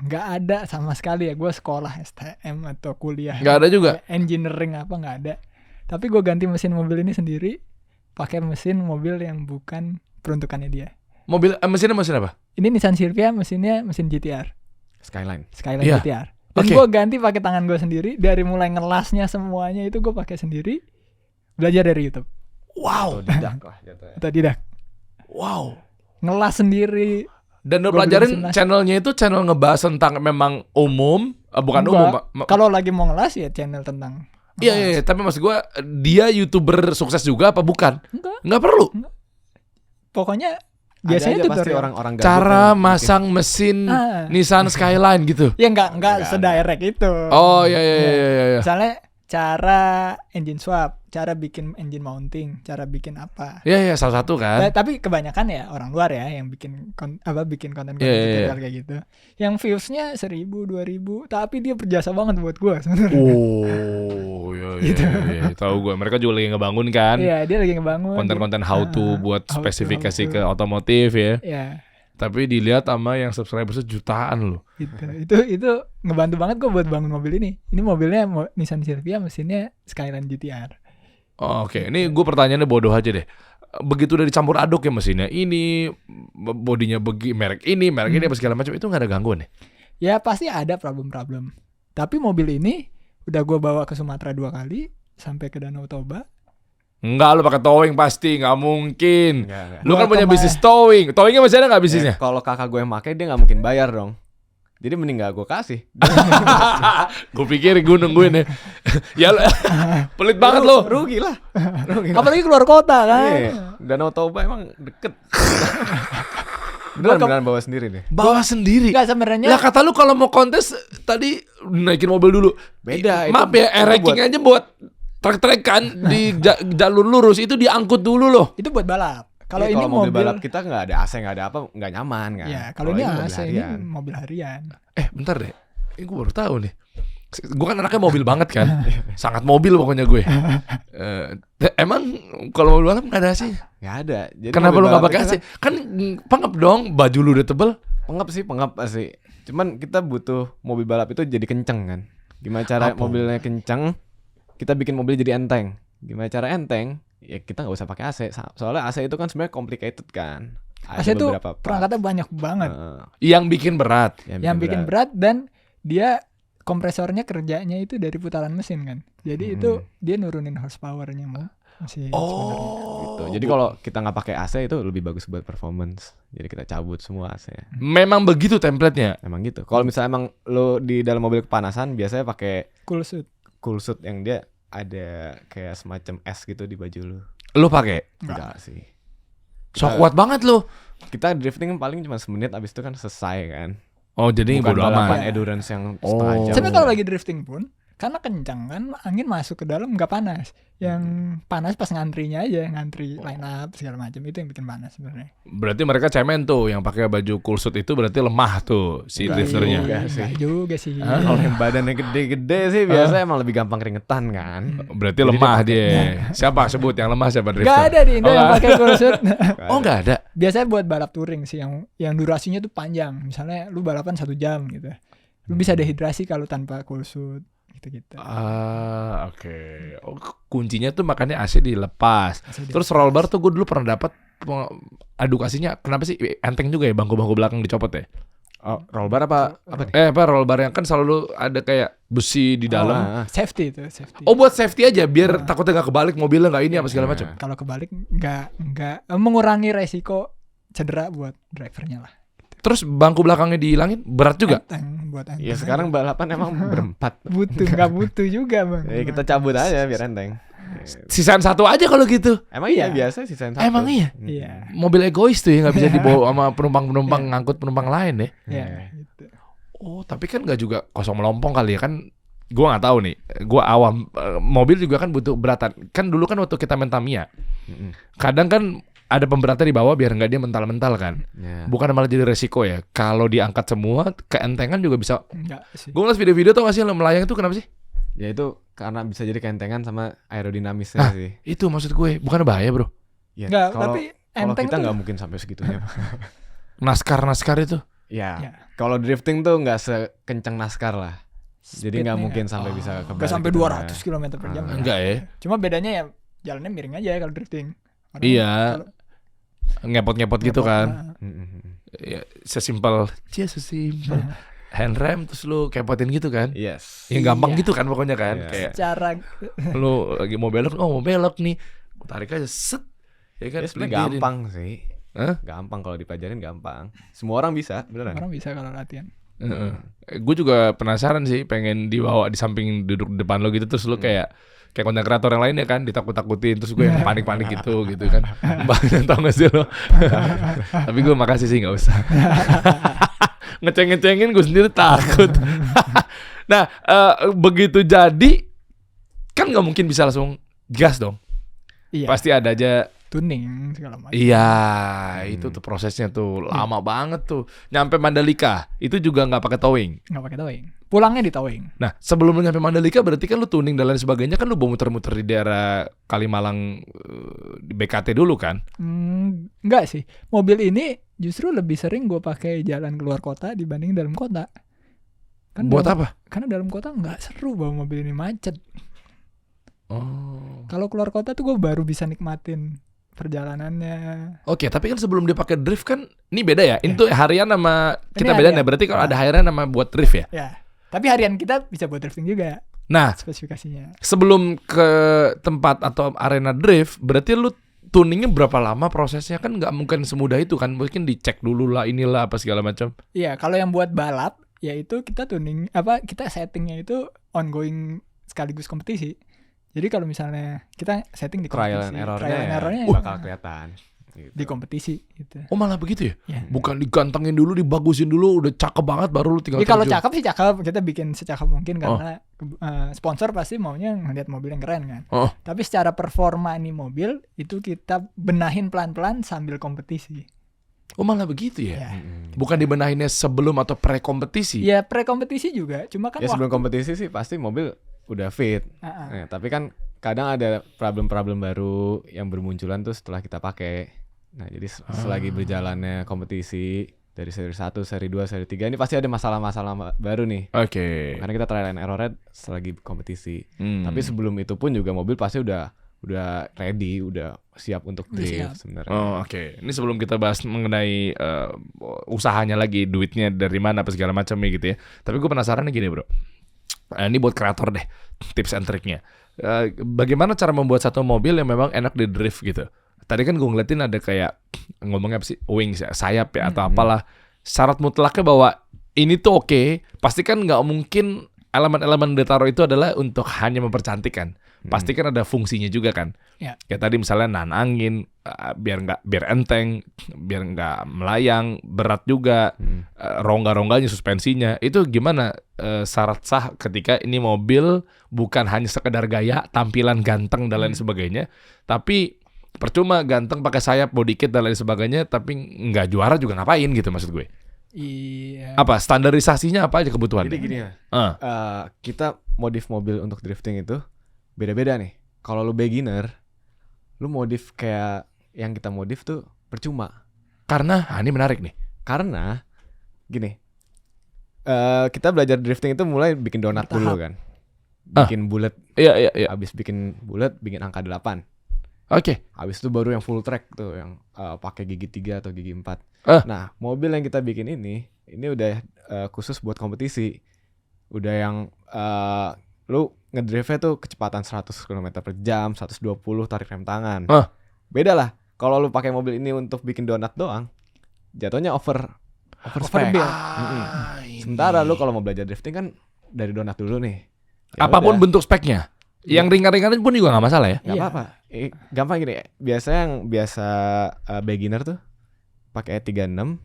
Nggak ada sama sekali ya. Gue sekolah STM atau kuliah Nggak ada juga. engineering apa nggak ada. Tapi gue ganti mesin mobil ini sendiri, pakai mesin mobil yang bukan peruntukannya dia. Mesinnya mesin apa? Ini Nissan Silvia, mesinnya mesin GTR, Skyline. Skyline Iya. GTR. Dan Oke. gue ganti pakai tangan gue sendiri, dari mulai ngelasnya semuanya itu gue pakai sendiri, belajar dari YouTube. Wow. Otodidak lah jatuhnya. Atau tidak, Wow. ngelas sendiri. Dan lu Gua pelajarin beli mesin channelnya itu channel ngebahas tentang memang umum, bukan Enggak. umum. Kalau lagi mau ngelas ya channel tentang Iya, iya, iya, tapi maksud gua dia YouTuber sukses juga apa bukan? Enggak. Nggak perlu. Pokoknya Ada biasanya aja pasti tutorial. orang-orang gabut Cara yang bikin. masang mesin Ah. Nissan Skyline gitu. Ya enggak Enggak, sedirect itu. Oh, iya iya iya iya. iya. Misalnya cara engine swap, cara bikin engine mounting, cara bikin apa. Iya iya, salah satu kan. Tapi kebanyakan ya orang luar ya yang bikin bikin konten Iya, iya, tutorial kayak gitu. Yang viewsnya 1.000, 2.000, tapi dia berjasa banget buat gua sebenarnya. Oh, iya iya. Gitu. iya. Tahu gua, mereka juga lagi ngebangun kan. Iya, dia lagi ngebangun Konten-konten how to buat how to, spesifikasi how to. ke otomotif ya. Ya. Tapi dilihat sama yang subscribers jutaan loh. Itu ngebantu banget kok buat bangun mobil ini. Ini mobilnya Nissan Silvia, mesinnya Skyline GTR. Oh, oke, ini gue pertanyaannya bodoh aja deh. Begitu udah dicampur aduk ya mesinnya, ini bodinya merek ini apa segala macam, itu nggak ada gangguan ya? Ya pasti ada problem-problem. Tapi mobil ini udah gue bawa ke Sumatera 2 kali sampai ke Danau Toba. Enggak, lu pakai towing pasti, nggak mungkin. Enggak. Lu kan Gua punya kemarin- bisnis towing. Towingnya masih ada nggak bisnisnya? Kalau kakak gue yang pakai dia nggak mungkin bayar dong. Jadi mending gak gue kasih. Gue pikir gue nungguin ya. Ya lu- pelit banget lo. Rugi lah. Apalagi keluar kota kan. Iya. Danau Toba emang deket. Beneran bawa sendiri deh. Bawa sendiri. Enggak sebenarnya. Lah kata lu kalau mau kontes tadi naikin mobil dulu. Beda, itu- Maaf ya, itu ranking aja buat trek-trek kan di jalur lurus itu diangkut dulu loh. Itu buat balap. Kalau Iya, ini mobil balap kita nggak ada AC, nggak ada apa, nggak nyaman kan. Ya, kalau ini mobil AC, ini harian. mobil harian. Bentar deh. Ini gue baru tahu nih. Gue kan anaknya mobil banget kan. Sangat mobil pokoknya gue. Emang kalau mobil balap nggak ada AC? Nggak ada. Jadi Kenapa mobil lu nggak balap pakai itu AC? Kan pengap dong, baju lu udah tebel. Pengap sih. Cuman kita butuh mobil balap itu jadi kenceng kan. Gimana cara Apa? mobilnya kenceng? Kita bikin mobil jadi enteng. Gimana cara enteng? Ya kita nggak usah pakai AC. Soalnya AC itu kan sebenarnya complicated kan. Ada AC itu beberapa part. perangkatnya banyak banget. Yang bikin berat. Yang bikin berat dan dia kompresornya kerjanya itu dari putaran mesin kan. Jadi itu dia nurunin horsepower-nya mesin sebenarnya. Gitu. Jadi kalau kita nggak pakai AC itu lebih bagus buat performance. Jadi kita cabut semua AC. Memang begitu template-nya. Emang gitu. Kalau misalnya emang lo di dalam mobil kepanasan biasanya pakai Cool suit. cool suit yang dia ada kayak semacam es gitu di baju lo. Lu pakai. Enggak sih. So kuat banget lu. Kita drifting paling cuma semenit, abis itu kan selesai kan. Oh, jadi Bukan bodo balapan amat. endurance yang Oh. setengah jam. Sebenarnya kalau lagi drifting pun karena kencang kan angin masuk ke dalam nggak panas. Yang panas pas ngantrinya aja, ngantri line up segala macam itu yang bikin panas sebenarnya. Berarti mereka cemen tuh yang pakai baju cool suit itu berarti lemah tuh si Enggak drifternya. juga. Enggak juga sih. Kalau yang badannya gede-gede sih biasanya emang lebih gampang keringetan kan. Berarti Jadi lemah dia dia. Siapa sebut yang lemah siapa drifter? Nggak ada di Indo yang pakai cool suit. Oh, enggak ada. Biasanya buat balap touring sih yang durasinya tuh panjang. Misalnya lu balapan 1 jam gitu. Lu bisa dehidrasi kalau tanpa cool suit gitu-gitu. Oke. Oh, kuncinya tuh makanya AC dilepas. Terus roll bar tuh gue dulu pernah dapat edukasinya. Kenapa sih enteng juga ya bangku-bangku belakang dicopot ya? Oh, roll bar apa nih? Apa roll bar yang kan selalu ada kayak besi di dalam. Safety itu, safety. Oh, buat safety aja biar takutnya nggak kebalik mobilnya nggak ini apa segala macam. Kalau kebalik nggak mengurangi resiko cedera buat drivernya lah. Terus bangku belakangnya dihilangin berat juga. Enteng buat enteng. Ya sekarang balapan emang berempat. nggak butuh juga bang. Ya kita cabut aja biar enteng. Sisaan satu aja kalau gitu. Emang iya Iya. biasa sisain satu. Emang iya. Iya. Mobil egois tuh ya nggak bisa dibawa sama penumpang ngangkut penumpang lain ya. Iya. Iya. Gitu. Oh, tapi kan nggak juga kosong melompong kali ya kan? Gua nggak tahu nih. Gua awam. Mobil juga kan butuh beratan. Kan dulu kan waktu kita main Tamiya, kadang kan ada pemberatnya di bawah biar nggak dia mental-mental kan. Ya. Bukan malah jadi resiko ya. Kalau diangkat semua, keentengan juga bisa. Enggak sih. Gue ngeliat video-video tuh nggak sih yang melayang itu kenapa sih? Ya itu karena bisa jadi kentengan sama aerodinamisnya sih. Itu maksud gue. Bukan bahaya bro. Ya, Enggak, kalau tapi kalau enteng kita tuh. nggak mungkin sampai segitunya. Naskar itu. Ya, Ya. kalau drifting tuh nggak sekencang NASCAR lah. Jadi nggak Speednya mungkin sampai bisa kebalik. nggak sampai gitu 200 km per jam. Ah. Enggak ya. Cuma bedanya ya jalannya miring aja kalau drifting. Orang Iya. kalau Ngepot-ngepot gitu ngepot, kan. Mm-mm. Ya, sesimpel. Sesimpel. Handrem terus lu kepotin gitu kan. Yes. Yang gampang Iya. gitu kan pokoknya kan. Iya. Kayak Cara lu lagi mau belok, mau belok nih. Tarik aja set. Ya kan. Ya sebenarnya berdiri. gampang sih. Hah? Gampang kalau dipelajarin gampang. Semua orang bisa, beneran. orang bisa kalau latihan. Gue juga penasaran sih, pengen dibawa di samping duduk di depan lo gitu terus lu kayak konten kreator yang lain ya kan ditakut-takutin terus gue yang panik-panik gitu kan. Banyak tau gak sih lo? Tapi gue makasih sih nggak usah. Ngeceng-ngecengin gue sendiri takut. Nah begitu jadi kan nggak mungkin bisa langsung gas dong. Iya. Pasti ada aja tuning segala macam. Iya, itu tuh prosesnya tuh lama banget tuh. Nyampe Mandalika itu juga nggak pakai towing. Nggak pakai towing. Pulangnya di towing. Nah, sebelum lu nyampe Mandalika berarti kan lu tuning dan lain sebagainya kan lu bawa muter-muter di daerah Kalimalang di BKT dulu kan? Enggak sih. Mobil ini justru lebih sering gue pakai jalan keluar kota dibanding dalam kota. Kan Buat apa? Karena dalam kota nggak seru bawa mobil ini, macet. Oh. Kalau keluar kota tuh gue baru bisa nikmatin perjalanannya. Oke, tapi kan sebelum dia pakai drift kan ini beda ya. Ini tuh harian sama kita Ini beda ya. harian. Berarti kalau ada harian sama buat drift ya. Ya. Tapi harian kita bisa buat drifting juga Nah, spesifikasinya. sebelum ke tempat atau arena drift, berarti lu tuningnya berapa lama prosesnya? Kan nggak mungkin semudah itu kan. Mungkin dicek dulu lah inilah apa segala macam. Iya, kalau yang buat balap yaitu kita tuning kita settingnya itu ongoing sekaligus kompetisi. Jadi kalau misalnya kita setting di Trial kompetisi, and errornya, trial and errornya bakal kelihatan gitu. di kompetisi gitu. Oh malah begitu ya? Ya. Bukan digantengin dulu, dibagusin dulu, udah cakep banget baru lu tinggal Jadi kalau terjun. cakep sih cakep, kita bikin secakep mungkin karena sponsor pasti maunya ngeliat mobil yang keren kan. Oh. Tapi secara performa nih mobil itu kita benahin pelan-pelan sambil kompetisi. Oh malah begitu ya? Ya. Bukan dibenahinnya sebelum atau pre-kompetisi? Ya pre-kompetisi juga, cuma kan Ya sebelum kompetisi sih pasti mobil udah fit. Uh-uh. Tapi kan kadang ada problem-problem baru yang bermunculan tuh setelah kita pakai. Nah, jadi selagi berjalannya kompetisi dari seri 1, seri 2, seri 3 ini pasti ada masalah-masalah baru nih. Oke. Karena kita trial and error selagi kompetisi. Hmm. Tapi sebelum itu pun juga mobil pasti udah ready, udah siap untuk Udah drift siap. sebenarnya. Oh, oke. Ini sebelum kita bahas mengenai usahanya lagi, duitnya dari mana apa segala macamnya gitu ya. Tapi gue penasaran nih gini bro. Ini buat kreator deh, tips and triknya. Bagaimana cara membuat satu mobil yang memang enak di drift gitu? Tadi kan gue ngeliatin ada kayak ngomongnya apa sih, wings ya, sayap ya atau apalah. Syarat mutlaknya bahwa ini tuh oke, pasti kan nggak mungkin elemen-elemen ditaruh itu adalah untuk hanya mempercantik kan. Pasti kan ada fungsinya juga kan. Ya. Kayak tadi misalnya nahan angin, biar enteng, biar nggak melayang, berat juga, rongga-rongganya, suspensinya. Itu gimana syarat sah ketika ini mobil bukan hanya sekedar gaya, tampilan ganteng dan lain sebagainya, tapi percuma ganteng pakai sayap body kit dan lain sebagainya, tapi nggak juara juga ngapain gitu maksud gue. Iya. Apa standarisasinya apa aja kebutuhannya? Jadi gini ya, Ah. kita modif mobil untuk drifting itu beda-beda nih. Kalau lu beginner, lu modif kayak yang kita modif tuh percuma. Karena ini menarik nih. Karena gini, kita belajar drifting itu mulai bikin donat Bertahap. dulu kan. Bikin bulat, Iya. habis bikin bulat bikin angka 8. Oke. Habis itu baru yang full track tuh yang pakai gigi 3 atau gigi 4. Nah, mobil yang kita bikin ini udah khusus buat kompetisi. Udah yang lu ngedrive-nya tuh kecepatan 100 km/jam, 120 tarik rem tangan. Beda lah. Kalau lu pakai mobil ini untuk bikin donat doang, jatuhnya over spec. Overbuild. Sementara lu kalau mau belajar drifting kan dari donat dulu nih. Ya Apapun udah, bentuk speknya. Yang ringan-ringan pun juga nggak masalah ya. nggak Iya. apa-apa. Gampang gini. Biasanya yang beginner tuh pakai E36,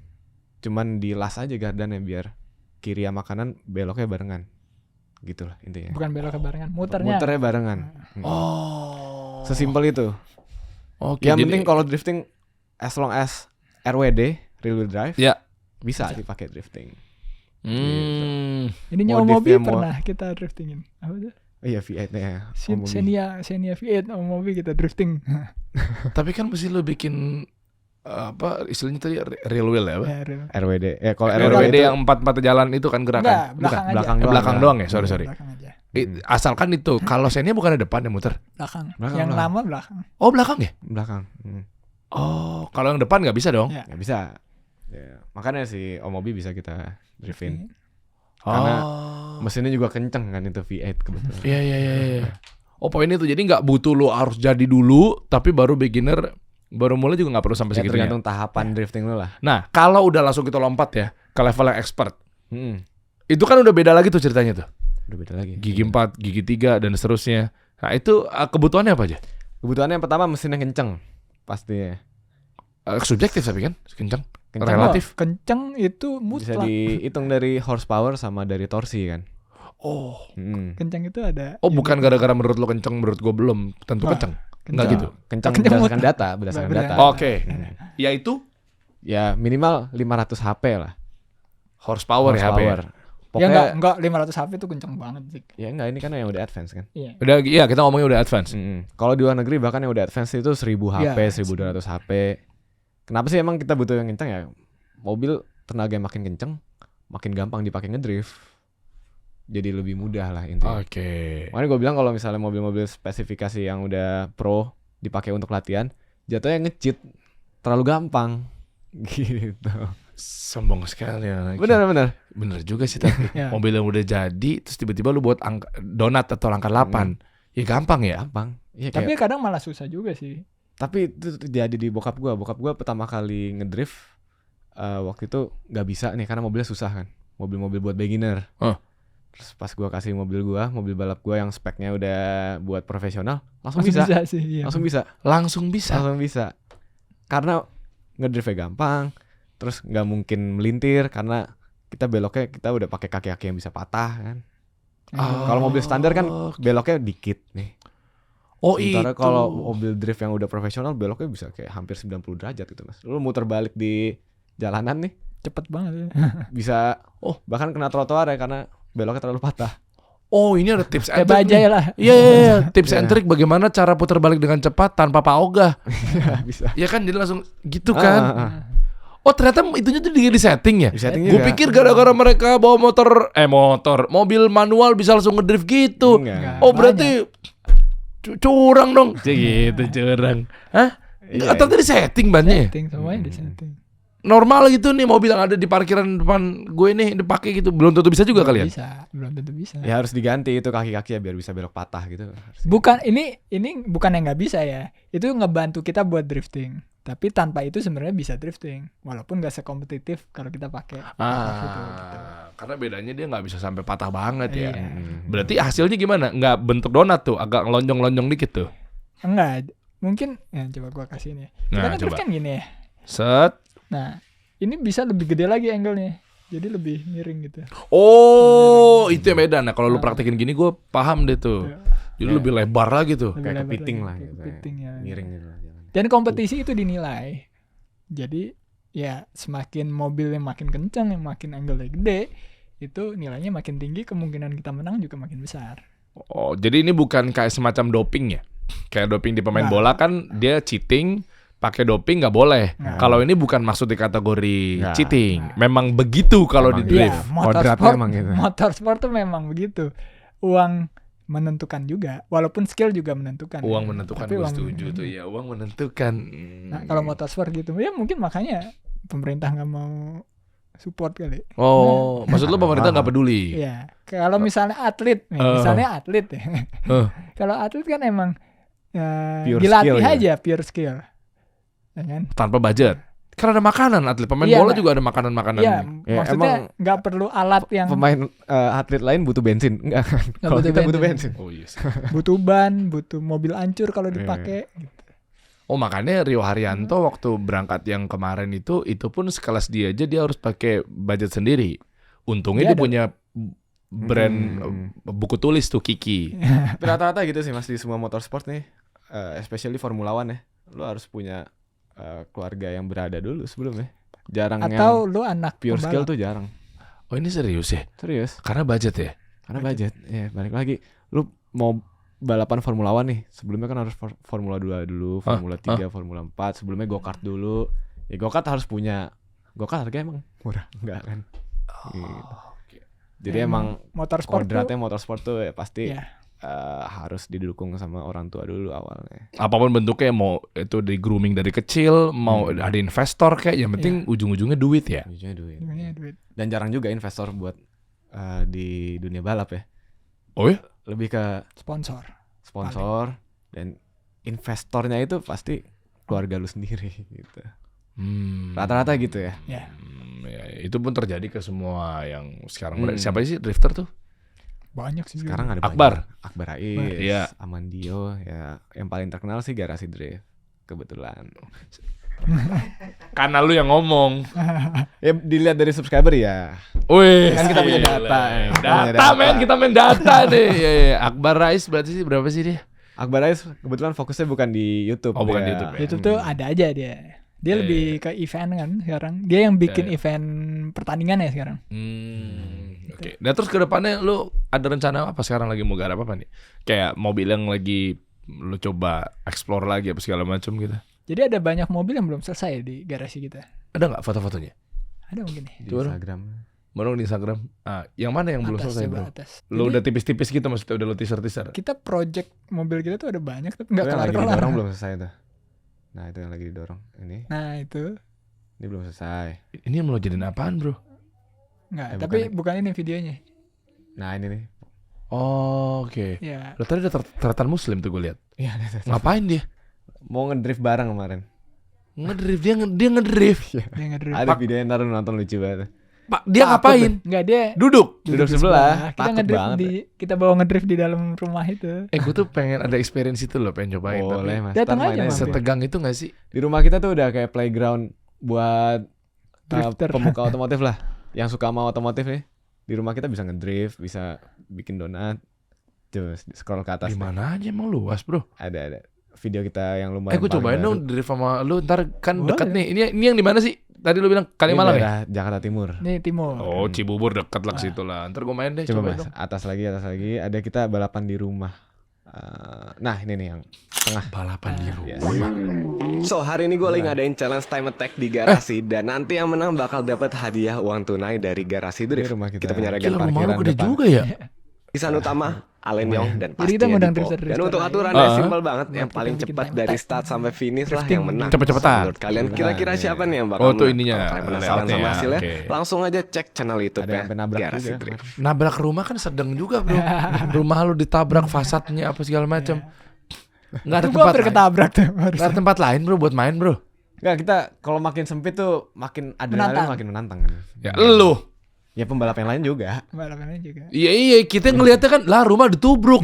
cuman dilas aja gardannya biar kiri sama kanan beloknya barengan. Gitu lah intinya. Bukan belok ke barengan, muternya. Muternya barengan. Oh. Sesimpel itu. Oke. Yang jadi- penting kalau drifting as long as RWD, rear wheel drive, Ya. bisa dipakai drifting. Ininya Modifnya Omobi pernah kita driftingin. Apa tuh? Iya V8-nya. Xenia V8 Omobi kita drifting. Tapi kan mesti lu bikin apa istilahnya tadi real wheel ya, apa? Ya, real. RWD. Kalau RWD RWD yang 4 jalan itu kan gerakan. Enggak, belakang aja. belakang Belakang doang ya, sorry. Belakang aja. Asalkan itu kalau Xenia bukan ada depan yang muter. Belakang. Belakang, Yang belakang. lama belakang. Oh, belakang ya? belakang. Oh, kalau yang depan nggak bisa dong. Ya. Nggak bisa. Ya, makanya si Omobi bisa kita drifting. Karena mesinnya juga kenceng kan itu V8 kebetulan. Iya. Oh, poin itu jadi nggak butuh lu harus jadi dulu, tapi baru beginner, baru mulai juga nggak perlu sampai Ya, segitunya. tergantung tahapan drifting lu lah. Nah, kalau udah langsung kita lompat ya ke level yang expert, Mm-mm. itu kan udah beda lagi tuh ceritanya tuh. Udah beda lagi. Gigi 4, gigi 3 dan seterusnya. Nah, itu kebutuhannya apa aja? Kebutuhannya yang pertama mesinnya kenceng pastinya. Subjektif tapi kan, kencang. Kenceng. Relatif. Kenceng itu Bisa mutlak. dihitung dari horsepower sama dari torsi kan. Oh. Mm. Kenceng itu ada. Oh, bukan gara-gara menurut lo kencang, menurut gue belum tentu Wah. kencang. Nggak gitu. Kencang Kencang berdasarkan muter. data, berdasarkan data. Oke. Yaitu Ya minimal 500 HP lah. horsepower ya HP. Horsepower. Ya Pokoknya enggak 500 HP itu kenceng banget sih. ya enggak, ini kan yang udah advance kan. Iya. Udah iya kita ngomongnya udah advance. Kalau di luar negeri bahkan yang udah advance itu 1000 HP, Ya, 1200 HP. Kenapa sih emang kita butuh yang kencang ya? Mobil tenaga yang makin kencang, makin gampang dipakai ngedrift. Jadi lebih mudah lah intinya. Oke. Makanya gue bilang kalau misalnya mobil-mobil spesifikasi yang udah pro dipakai untuk latihan, jatuhnya nge-cheat terlalu gampang. Gitu. Sombong sekali ya. Bener. Bener juga sih tapi Ya. mobil yang udah jadi terus tiba-tiba lu buat donat atau angka 8. Ya gampang ya. Gampang. Iya Tapi kayak, kadang malah susah juga sih. tapi itu terjadi di bokap gue. Bokap gue pertama kali ngedrift waktu itu nggak bisa nih karena mobilnya susah kan. Mobil-mobil buat beginner. Terus pas gue kasih mobil balap gue yang speknya udah buat profesional, langsung bisa. sih. Iya. Langsung bisa. Langsung bisa. Langsung bisa. Karena ngedriftnya gampang, terus nggak mungkin melintir karena kita beloknya kita udah pakai kaki-kaki yang bisa patah kan. Kalau mobil standar kan beloknya dikit nih. Oh Sementara itu. kalau mobil drift yang udah profesional beloknya bisa kayak hampir 90 derajat gitu mas. Lu muter balik di jalanan nih Cepet banget. bisa bahkan kena trotoar ya karena beloknya terlalu patah. Oh ini ada tips Kayak and trick bajai nih. lah. Iya, tips and Iya. trick bagaimana cara putar balik dengan cepat tanpa Pak Ogah. Bisa. Ya kan jadi langsung gitu kan. Ah. Oh ternyata itunya tuh di setting ya. Di setting Gue juga. pikir gara-gara mereka bawa mobil manual bisa langsung ngedrift gitu. Enggak. Oh berarti curang dong. Gitu curang. Hah? Iya, Atau tadi setting bannya ya? Setting semuanya di setting. Normal gitu nih mobil yang ada di parkiran depan gue nih dipakai gitu. Belum tentu bisa juga kalian. Bisa, belum tentu bisa. Ya harus diganti itu kaki-kaki ya biar bisa belok patah gitu. Bukan ini bukan yang nggak bisa ya. Itu ngebantu kita buat drifting. Tapi tanpa itu sebenarnya bisa drifting, walaupun nggak sekompetitif kalau kita pakai motor itu, gitu. Karena bedanya dia nggak bisa sampai patah banget ya. Iya. Berarti hasilnya gimana? Nggak bentuk donat tuh, agak lonjong-lonjong dikit tuh. Enggak, mungkin ya coba gua kasih nih. Kita Nah, drift coba. kan gini ya. Set. Nah, ini bisa lebih gede lagi angle-nya. Jadi lebih miring gitu. Oh, itu yang beda. Nah, kalau lu praktekin gini gue paham deh tuh. Iya. Jadi lebih lebar lagi tuh. Lebih Kayak lebar kepiting lagi, lah kayak gitu. kepiting ya. Miring gitu lah jalannya. Dan kompetisi itu dinilai. Jadi ya semakin mobil yang makin kencang, yang makin angle-nya gede, itu nilainya makin tinggi, kemungkinan kita menang juga makin besar. Oh, jadi ini bukan kayak semacam doping ya? Kayak doping di pemain Nah. bola kan dia cheating, pakai doping nggak boleh. Nah. Kalau ini bukan masuk di kategori Nggak. cheating. Memang begitu kalau di Emang drift. Iya, Kodratnya motorsport emang gitu. motorsport tuh memang begitu. Uang menentukan juga, walaupun skill juga menentukan. Uang ya. menentukan, Tapi gue uang- setuju tuh ya. Uang menentukan. Nah, kalau motorsport gitu, ya mungkin makanya pemerintah nggak mau support kali. Oh, maksud lu pemerintah nggak peduli? Iya, kalau misalnya atlet, nih, misalnya atlet ya. Kalau atlet kan emang Pure dilatih skill ya. aja, pure skill, ya kan? Tanpa budget. Karena ada makanan atlet. Pemain Iya, bola nggak- juga ada makanan-makanan. Iya, Ya, maksudnya emang nggak perlu alat yang Pemain atlet lain butuh bensin enggak kan? Kalau butuh kita butuh bensin. bensin. Oh iya. Yes. butuh ban, butuh mobil hancur kalau Iya. dipakai. Gitu. Oh makanya Rio Haryanto waktu berangkat yang kemarin itu pun sekelas dia aja dia harus pakai budget sendiri. Untungnya dia Dia ada- punya brand buku tulis tuh Kiki. Tapi rata-rata gitu sih Mas di semua motorsport nih, especially Formula One ya. Lu harus punya keluarga yang berada dulu sebelumnya. Jarang Atau yang lu anak pure skill pembalap. tuh jarang. Oh ini serius ya? Serius. Karena budget ya? Karena budget. Ya, balik lagi. Lu mau balapan Formula One nih, sebelumnya kan harus Formula 2 dulu, Formula 3, Formula 4, sebelumnya go-kart dulu. Ya go-kart harus punya. Go-kart harganya emang murah, enggak kan? Gitu. Jadi emang motorsport tuh, kodratnya motorsport tuh ya pasti ya, harus didukung sama orang tua dulu awalnya. Apapun bentuknya mau itu di grooming dari kecil, mau ada investor kayak yang penting ujung-ujungnya duit ya. Ujungnya duit. ujungnya duit. Dan jarang juga investor buat di dunia balap ya. Oh ya? Lebih ke Sponsor. dan investornya itu pasti keluarga lu sendiri gitu. Hmm. Rata-rata gitu ya. Ya. Ya, itu pun terjadi ke semua yang sekarang. Siapa sih drifter tuh? Banyak sih. Sekarang ada Akbar. banyak. Akbar Rais, Iya. Amandio ya. Yang paling terkenal sih Garasi Drift. Kebetulan. Karena lu yang ngomong. Ya dilihat dari subscriber ya. Wih, Kan kita punya gila. data, ya. Kita punya Data data. men, kita main data nih. Iya, iya. Akbar Rais berarti sih berapa sih dia? Akbar Ais kebetulan fokusnya bukan di YouTube. Oh, bukan di dia. YouTube ya. YouTube tuh ada aja dia. Dia lebih ke event kan sekarang. Dia yang bikin event pertandingan ya sekarang. Oke. Nah terus ke depannya lu ada rencana apa sekarang lagi mau garap apa nih? Kayak mobil yang lagi lu coba explore lagi apa segala macam gitu. Jadi ada banyak mobil yang belum selesai di garasi kita. Ada nggak foto-fotonya? Ada mungkin nih. Di Coba dong. Instagram. Mau dong di Instagram. Yang mana yang belum Atas, selesai coba bro? atas. Lu Jadi, udah tipis-tipis gitu maksudnya udah lu teaser-teaser. kita project mobil kita tuh ada banyak tapi Itu nggak yang lagi kelar-kelar. didorong belum selesai tuh. Nah itu yang lagi didorong. Ini Itu belum selesai. Ini mau lo jadiin apaan bro? nggak. Eh, Tapi bukan. bukan ini videonya. Nah ini nih. Oh, oke. Ya. Lo tadi ada ternyata muslim tuh gue lihat. Iya. Ngapain dia? Mau ngedrift bareng kemarin. Ngedrift dia ngedrift. Dia ngedrift. Ada videonya ntar lu nonton lucu banget. Pak, dia ngapain? Nggak, dia Duduk. Duduk di sebelah. Kita Takut ngedrift banget. kita bawa ngedrift di dalam rumah itu. Gue tuh pengen ada experience itu loh, pengen cobain. Boleh Tapi mas. Datang Ntar aja, main Mas. setegang itu gak sih? Di rumah kita tuh udah kayak playground buat Drifter. pemuka otomotif lah. Yang suka sama otomotif nih. Di rumah kita bisa ngedrift, bisa bikin donat. Terus scroll ke atas. Di mana aja emang luas bro? Ada video kita yang lumayan. Gue paling cobain baru. dong drift sama lu ntar kan Boleh. dekat nih. Ini yang di mana sih? Tadi lu bilang Ini Kalimalang ya? daerah Jakarta Timur. Nih Timur. Oh Cibubur dekat lah ke situ lah. Ntar gue main deh. Coba Cobain mas, dong. atas lagi. Ada kita balapan di rumah. Nah ini nih yang tengah. Balapan di Yes. rumah. So hari ini gue lagi ngadain challenge time attack di garasi dan nanti yang menang bakal dapat hadiah uang tunai dari garasi Di Drift. rumah kita. Kita punya Gila regen rumah lu parkiran gede depan. juga ya. Isan Utama, Alen Yong dan Jadi pastinya kita ngundang Dipo. drifter-drifter Dan untuk lain. aturannya Ah. simpel banget, yang Kita paling bikin cepat time dari attack. start sampai finish lah Drifting. yang menang. Cepet-cepetan. Menurut kalian kira-kira Benar, siapa iya. nih yang bakal Oh, tuh menang? ininya, Kalau kalian penasaran layoutnya, sama hasilnya, oke. langsung aja cek channel YouTube Ada yang ya, sampai nabrak Garasi juga. Drift. Nabrak rumah kan sedang juga bro. Rumah lu ditabrak fasadnya apa segala macam. Nggak ada Itu gua tempat hampir lain. ketabrak tuh. Nggak ada tempat lain bro buat main bro. Nggak, kita kalau makin sempit tuh makin adrenalin Menantang. makin menantang kan. Ya lu. Ya pembalap yang lain juga. Balapannya juga. Iya kita ngelihatnya kan lah rumah ditubruk.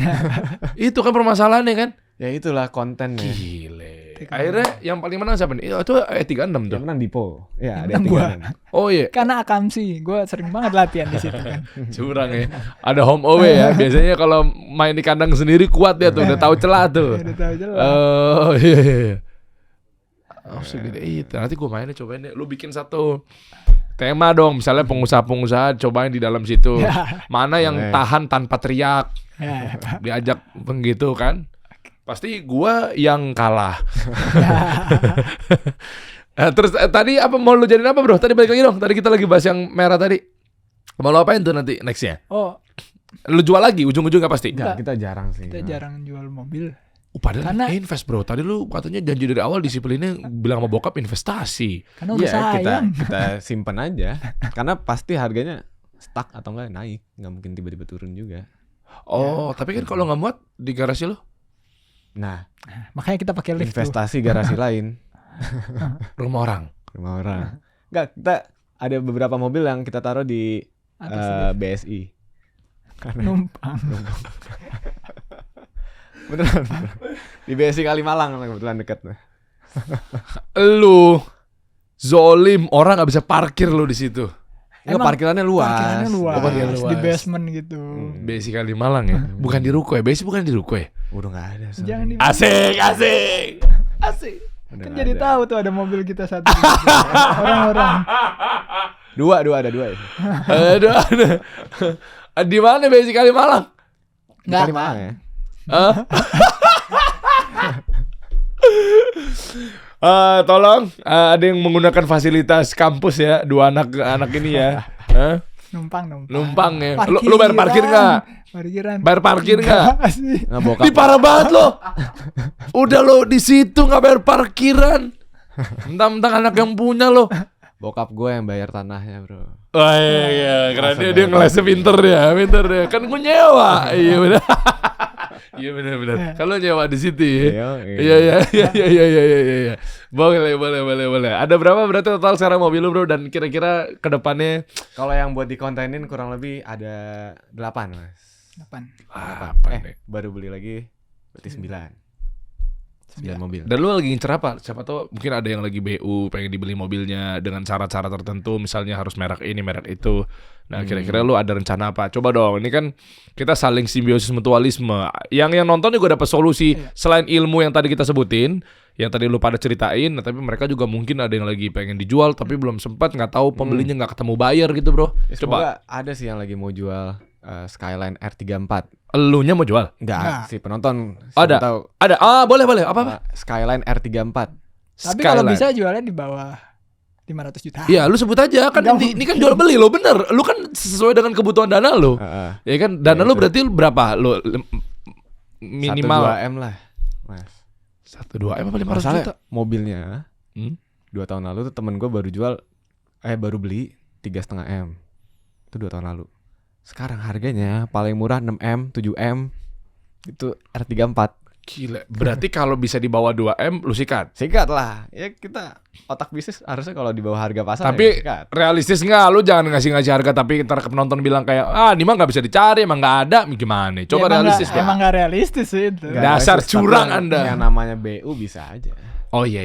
Itu kan permasalahannya kan. Ya itulah kontennya. Gile. Akhirnya yang paling menang siapa nih? Itu E36 tuh. Yang menang Dipo. Ya, ada Menang yang gua. tiga. Oh iya. Karena akamsi, gue sering banget latihan di situ kan. Curang ya. Ada home away ya. Biasanya kalau main di kandang sendiri kuat dia tuh. Udah tahu celah tuh. Udah tahu jelas. Oh iya. Oh segede itu. Nanti gue mainnya cobain deh. Lu bikin satu tema dong. Misalnya pengusaha-pengusaha cobain di dalam situ. Mana yang Boleh. tahan tanpa teriak. Ya. Diajak begitu kan. Pasti gua yang kalah. Terus tadi apa mau lu jadiin apa bro? Tadi balik lagi dong. Tadi kita lagi bahas yang merah tadi. Mau lu apain tuh nanti nextnya? Oh, Lu jual lagi ujung-ujungnya pasti. Enggak, kita jarang sih. kita Nah. jarang jual mobil. Padahal Karena- invest bro. Tadi lu katanya janji dari awal disiplinnya bilang sama bokap investasi. Karena udah Iya, kita sayang. kita simpan aja. Karena pasti harganya stuck atau enggak naik, nggak mungkin tiba-tiba turun juga. Oh, tapi kan kalau nggak muat di garasi lu Nah, Makanya kita pakai lift tuh. investasi garasi lain, rumah orang. rumah orang. Enggak, kita ada beberapa mobil yang kita taruh di Atas lift. BSI. Karena Numpang. beneran. Di BSI Kalimalang kebetulan dekat. Lu zolim, orang nggak bisa parkir lu di situ. Enggak, Emang parkirannya luas. Parkirannya luas. Oh, parkiran Di luas. basement gitu. Besi Kalimalang ya. Bukan di ruko ya. Besi bukan di ruko ya. Udah enggak ada. sorry. Jangan di Asik. Udah kan nggak jadi ada. tahu tuh ada mobil kita satu. di situ. Orang-orang. Dua ada dua. Ya. Aduh. Di mana Besi Kalimalang? Di Nggak. Kalimalang ya. Hah? Tolong ada yang menggunakan fasilitas kampus ya, dua anak ini ya. Hah? Numpang ya. Lu bayar parkir nggak? Parkiran. Bayar parkir nggak? Nggak sih. Nggak bokap. Ini parah banget lo. Udah lo di situ nggak bayar parkiran. Mentang-mentang anak yang punya lo. Bokap gue yang bayar tanahnya, Bro. Wah iya, karena Masa dia bayar ngelesnya pinter ya. Kan gue nyewa. Iya benar. Iya benar. Kalau nyewa di situ ya. Iya. Boleh. Ada berapa berarti total sekarang mobil lu bro? Dan kira-kira ke depannya Kalau yang buat dikontenin kurang lebih ada 8, Mas. 8. apa nih? Baru beli lagi berarti 9. 9 mobil. Dan lu lagi ngincer apa? Siapa tahu mungkin ada yang lagi BU pengen dibeli mobilnya dengan syarat-syarat tertentu, misalnya harus merek ini, merek itu. Nah, kira-kira lu ada rencana apa? Coba dong. Ini kan kita saling simbiosis mutualisme. Yang nonton juga dapat solusi selain ilmu yang tadi kita sebutin, yang tadi lu pada ceritain, nah, tapi mereka juga mungkin ada yang lagi pengen dijual tapi belum sempat, nggak tahu pembelinya, nggak ketemu buyer gitu, Bro. Ya, Coba. semoga ada sih yang lagi mau jual Skyline R34. Elunya mau jual? Enggak, si penonton Ada. siapa tahu Ada. Boleh. Apa? Skyline R34. Tapi kalau Skyline. bisa jualnya di bawah 500 juta. Iya, lu sebut aja kan Nggak ini kan jual beli lo, bener. Lu kan sesuai dengan kebutuhan dana lu. Ya kan, dana Ya, lu itu. berarti berapa? Lu minimal 1-2 M lah, Mas. 1-2 M apa 500 Masalah juta? mobilnya 2 Hmm? tahun lalu tuh temen gue baru beli 3,5 M. Itu 2 tahun lalu. Sekarang harganya paling murah 6 M, 7 M. Itu R34. Gila. Berarti kalau bisa di bawah 2 M lu sikat. Sikat lah. Ya kita otak bisnis harusnya kalau di bawah harga pasar ya Tapi sikat. realistis nggak? Lu jangan ngasih harga tapi ntar penonton bilang kayak ini mah nggak bisa dicari, emang nggak ada. Gimana? Coba Ya, realistis dong. emang nggak realistis sih itu. Nggak Dasar realistis, curang tapi Anda. Yang namanya BU bisa aja. Oh iya.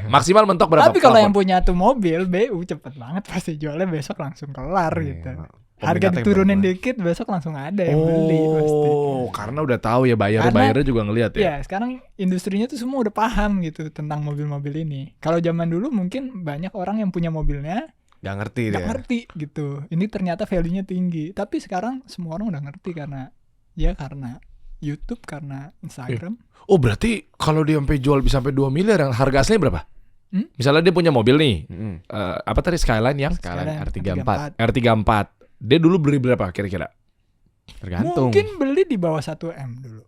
Maksimal mentok berapa? Tapi kalau yang plafon? punya tuh mobil BU cepet banget pasti jualnya besok langsung kelar Iya, gitu. emang. Harga Peminatnya diturunin banyak. dikit besok langsung ada yang beli pasti. Oh, karena udah tahu ya bayarnya juga ngelihat ya. Ya sekarang industrinya tuh semua udah paham gitu tentang mobil-mobil ini. Kalau zaman dulu mungkin banyak orang yang punya mobilnya Nggak ngerti nggak dia. ngerti gitu. Ini ternyata value-nya tinggi. Tapi sekarang semua orang udah ngerti karena YouTube, karena Instagram. Oh, berarti kalau dia sampai jual bisa sampai 2 miliar, yang harga aslinya berapa? Misalnya dia punya mobil nih. Apa tadi Skyline yang Skyline R34. R34. Dia dulu beli berapa kira-kira? Tergantung. Mungkin beli di bawah 1 M dulu.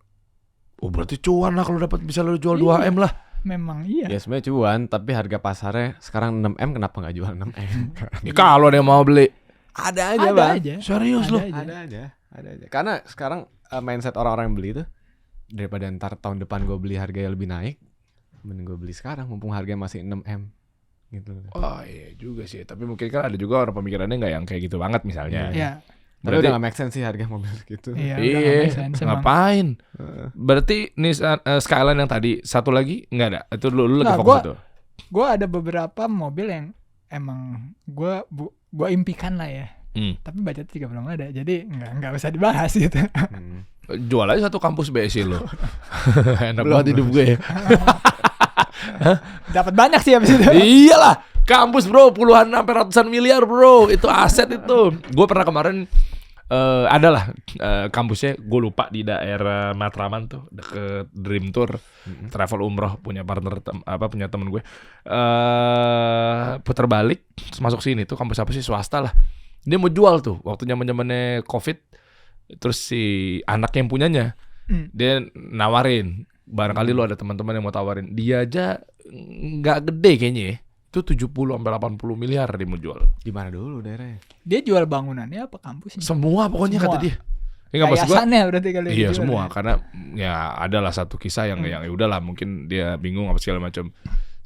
Oh, berarti cuan lah kalau dapat bisa lu jual Iya. 2 M lah. Memang iya. Ya sebenarnya cuan, tapi harga pasarnya sekarang 6 M, kenapa nggak jual 6 M? Ya, kalau dia mau beli. Ada aja, Ada Bang. aja. Serius lu? Ada aja. Ada aja. Karena sekarang mindset orang-orang yang beli itu, daripada ntar tahun depan gue beli harganya lebih naik, mending gue beli sekarang mumpung harganya masih 6 M gitu. Oh iya juga sih. Tapi mungkin kan ada juga orang pemikirannya nggak yang kayak gitu banget misalnya. Iya. Tapi Berarti- udah gak make sense sih harga mobil gitu. Iya, udah nggak make sense emang. ngapain? Berarti Nissan Skyline yang tadi satu lagi nggak ada. Itu lu lagi Nah, fokus itu. Gue ada beberapa mobil yang emang gue impikan lah ya. Tapi budget juga belum ada, jadi nggak usah dibahas gitu. Jual aja satu kampus BSI lo. Enak Belum, banget hidup gue ya. Dapat banyak sih abis itu. Iyalah, kampus bro, puluhan sampai ratusan miliar bro, itu aset itu. Gue pernah kemarin adalah kampusnya, gue lupa di daerah Matraman tuh, deket Dream Tour, travel umroh punya partner punya temen gue. Putar balik, terus masuk sini tuh kampus apa sih, swasta lah. Dia mau jual tuh, waktu zamannya COVID, terus si anak yang punyanya, dia nawarin. Barangkali lu ada teman-teman yang mau tawarin. Dia aja nggak gede kayaknya ya. Itu 70 sampai 80 miliar dia mau jual. Di mana dulu daerahnya? Dia jual bangunannya apa kampusnya? Semua pokoknya Semua. kata dia. Ya nggak maksud gua. Yayasannya berarti kali Iya dijual semua ya. karena ya adalah satu kisah yang ya udahlah mungkin dia bingung apa segala macam.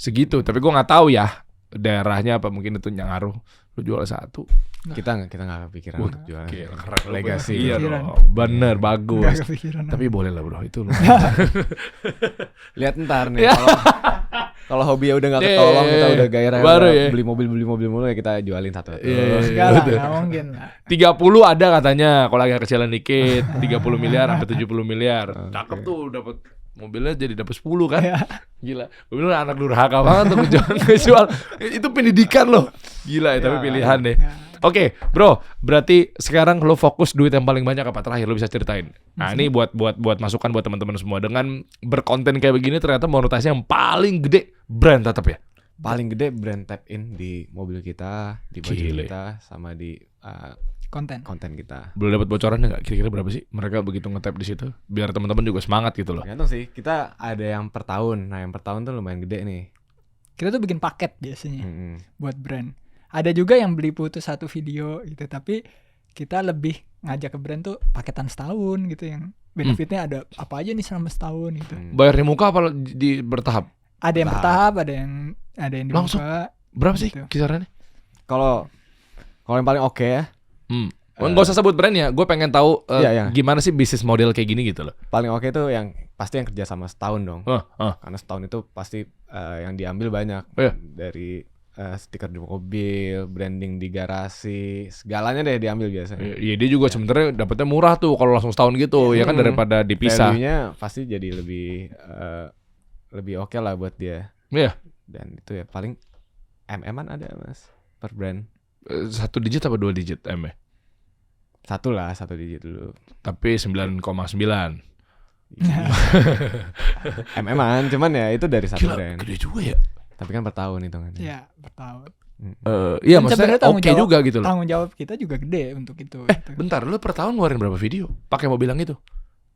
Segitu, tapi gua nggak tahu ya daerahnya apa, mungkin itu yang ngaruh. Lu jual satu. Kita nggak kepikiran Wah, untuk jualan. Gila, keren lu, Legasi. Iya Kepikiran. dong. Bener, bagus. Nggak kepikiran. Tapi boleh lah bro, itu lu. Lihat ntar nih kalau hobi udah nggak ketolong, kita udah gairah Baru udah ya. beli mobil mulu ya kita jualin satu. Iya. Enggak lah, Betul. nggak mungkin lah. 30 ada katanya, kalau agak kecilan dikit 30 miliar sampai 70 miliar. Cakep tuh, dapat mobilnya jadi dapat 10 kan. Iya. Gila. Gue bilang anak durhaka banget tuh ngejual. Itu pendidikan loh. Gila ya, tapi pilihan deh. Oke, bro, berarti sekarang lo fokus duit yang paling banyak apa? Terakhir lo bisa ceritain. Nah, ini buat masukan buat teman-teman semua. Dengan berkonten kayak begini ternyata monetasinya yang paling gede brand tetap ya. Paling gede brand tap in di mobil kita, di baju Gile. kita, sama di Konten Iya. kita. Boleh dapat bocorannya nggak? Kira-kira berapa sih mereka begitu nge-tap di situ? Biar teman-teman juga semangat gitu loh. Tergantung sih, kita ada yang per tahun. Nah yang per tahun tuh lumayan gede nih. kita tuh bikin paket biasanya Mm-mm. buat brand. Ada juga yang beli putus satu video gitu, tapi kita lebih ngajak ke brand tuh paketan setahun gitu, yang benefitnya ada apa aja nih selama setahun gitu. Bayar di muka apa di bertahap? Ada yang bertahap, ada yang di Langsung? muka. Berapa sih Gitu. kisarannya? Kalau yang paling oke ya, Nggak usah sebut brandnya, gue pengen tahu Iya. gimana sih bisnis model kayak gini gitu loh. paling oke tuh yang pasti yang kerja sama setahun dong. Heeh. Karena setahun itu pasti yang diambil banyak. Iya. Dari stiker di mobil, branding di garasi, segalanya deh diambil biasanya. Iya, dia juga sebenarnya dapetnya murah tuh kalau langsung setahun gitu, ya kan daripada dipisah. Value-nya pasti jadi lebih oke lah buat dia. Iya. Dan itu ya paling MM-an ada Mas per brand. 1 digit apa 2 digit M ya? Satu digit dulu. Tapi 9,9. MM-an cuman ya itu dari satu Gila, brand. gede juga ya. Tapi kan per tahun hitungannya. Ya, bertahun. Iya, Dan maksudnya sebenarnya tanggung oke jawab- juga gitu loh. Tanggung jawab kita juga gede untuk itu. gitu. Bentar, lu per tahun ngeluarin berapa video? Pakai mobil yang itu?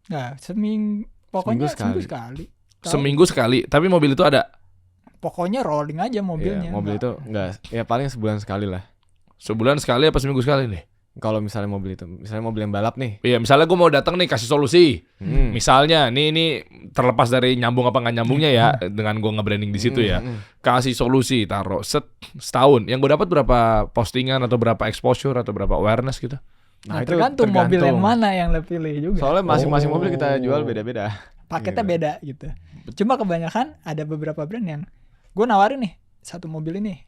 Nah, pokoknya Seminggu seminggu sekali. Tahu? Seminggu sekali, tapi mobil itu ada Pokoknya rolling aja mobilnya. Iya, mobil itu enggak ya paling sebulan sekali lah. sebulan sekali apa seminggu sekali nih? Kalau misalnya mobil itu, misalnya mobil yang balap nih. Iya, misalnya gue mau datang nih kasih solusi. Hmm. Misalnya, ini terlepas dari nyambung apa nggak nyambungnya ya, dengan gue nge-branding di situ ya. Kasih solusi, taruh setahun. Yang gue dapat berapa postingan atau berapa exposure atau berapa awareness gitu? Nah, itu tergantung mobil yang mana yang lo pilih juga. Soalnya masing-masing Oh. mobil kita jual beda-beda. Paketnya Gitu. beda gitu. Cuma kebanyakan ada beberapa brand yang gue nawarin nih satu mobil ini.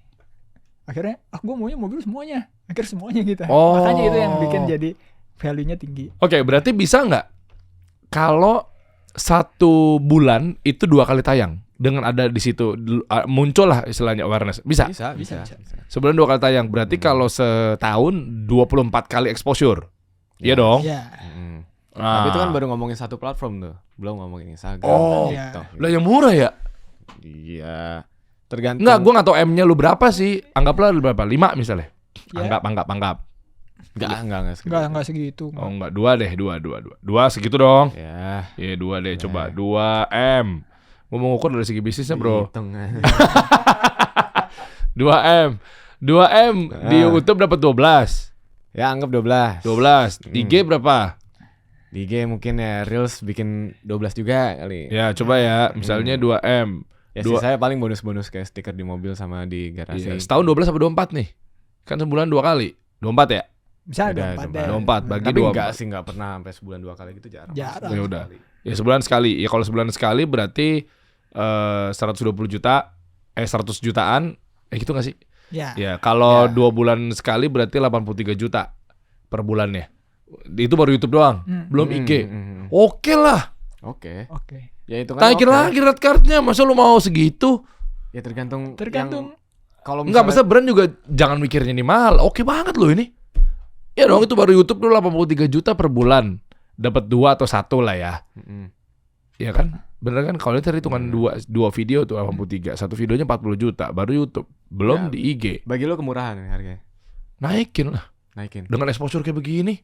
Akhirnya, gue maunya mobil semuanya. Akhirnya semuanya gitu. Oh. Makanya itu yang bikin jadi value-nya tinggi. Oke, berarti bisa nggak kalau 1 bulan itu 2 kali tayang dengan ada di situ muncul lah istilahnya awareness. Bisa. Bisa. Sebulan 2 kali tayang. Berarti kalau setahun 24 kali exposure. Iya dong. Ya. Tapi itu kan baru ngomongin satu platform tuh, belum ngomongin Instagram. Oh. dan Iya. TikTok. Lah yang murah ya? Iya. Tergantung. Enggak, gue nggak tahu M-nya lu berapa sih. Anggaplah lu berapa? 5 misalnya. Ya. Anggap. Enggak segitu. Enggak segitu. Oh enggak, 2 deh, 2 segitu dong. Ya. Iya 2 deh, coba 2 M. Gue mau ngukur dari segi bisnisnya bro. Hitung. 2 M di YouTube dapat 12. Ya anggap 12. 12. IG berapa? Di IG mungkin ya Reels bikin 12 juga kali. Ya coba ya, misalnya 2 M. Ya Dua- sih saya paling bonus-bonus kayak stiker di mobil sama di garasi. Iya, setahun 12 apa 24 nih? Kan sebulan 2 kali. 24 ya? Bisa Beda, 24 coba. deh. 24 bagi Tapi 24. enggak sih, enggak pernah sampai sebulan 2 kali gitu, jarang. Jarang. Ya udah. Ya sebulan sekali. Ya kalau sebulan sekali berarti 120 juta 100 jutaan gitu gak sih? Ya. Ya, kalau 2 bulan sekali berarti 83 juta per bulannya. Itu baru YouTube doang, belum IG. Oke lah. Oke. Oke. Ya itu kan. Taikin oke. lagi red cardnya, masa lu mau segitu? Ya tergantung. Tergantung. Kalau Enggak, masa misalnya brand juga jangan mikirnya ini mahal. Oke banget loh ini. Ya dong, itu baru YouTube dulu 83 juta per bulan. Dapat 2 atau 1 lah ya. Iya kan? Bener kan? Kalau itu hitungan 2 video tuh 83. Satu videonya 40 juta baru YouTube. Belum Ya. di IG. bagi lo kemurahan nih harganya. Naikin lah. Naikin. Dengan exposure kayak begini.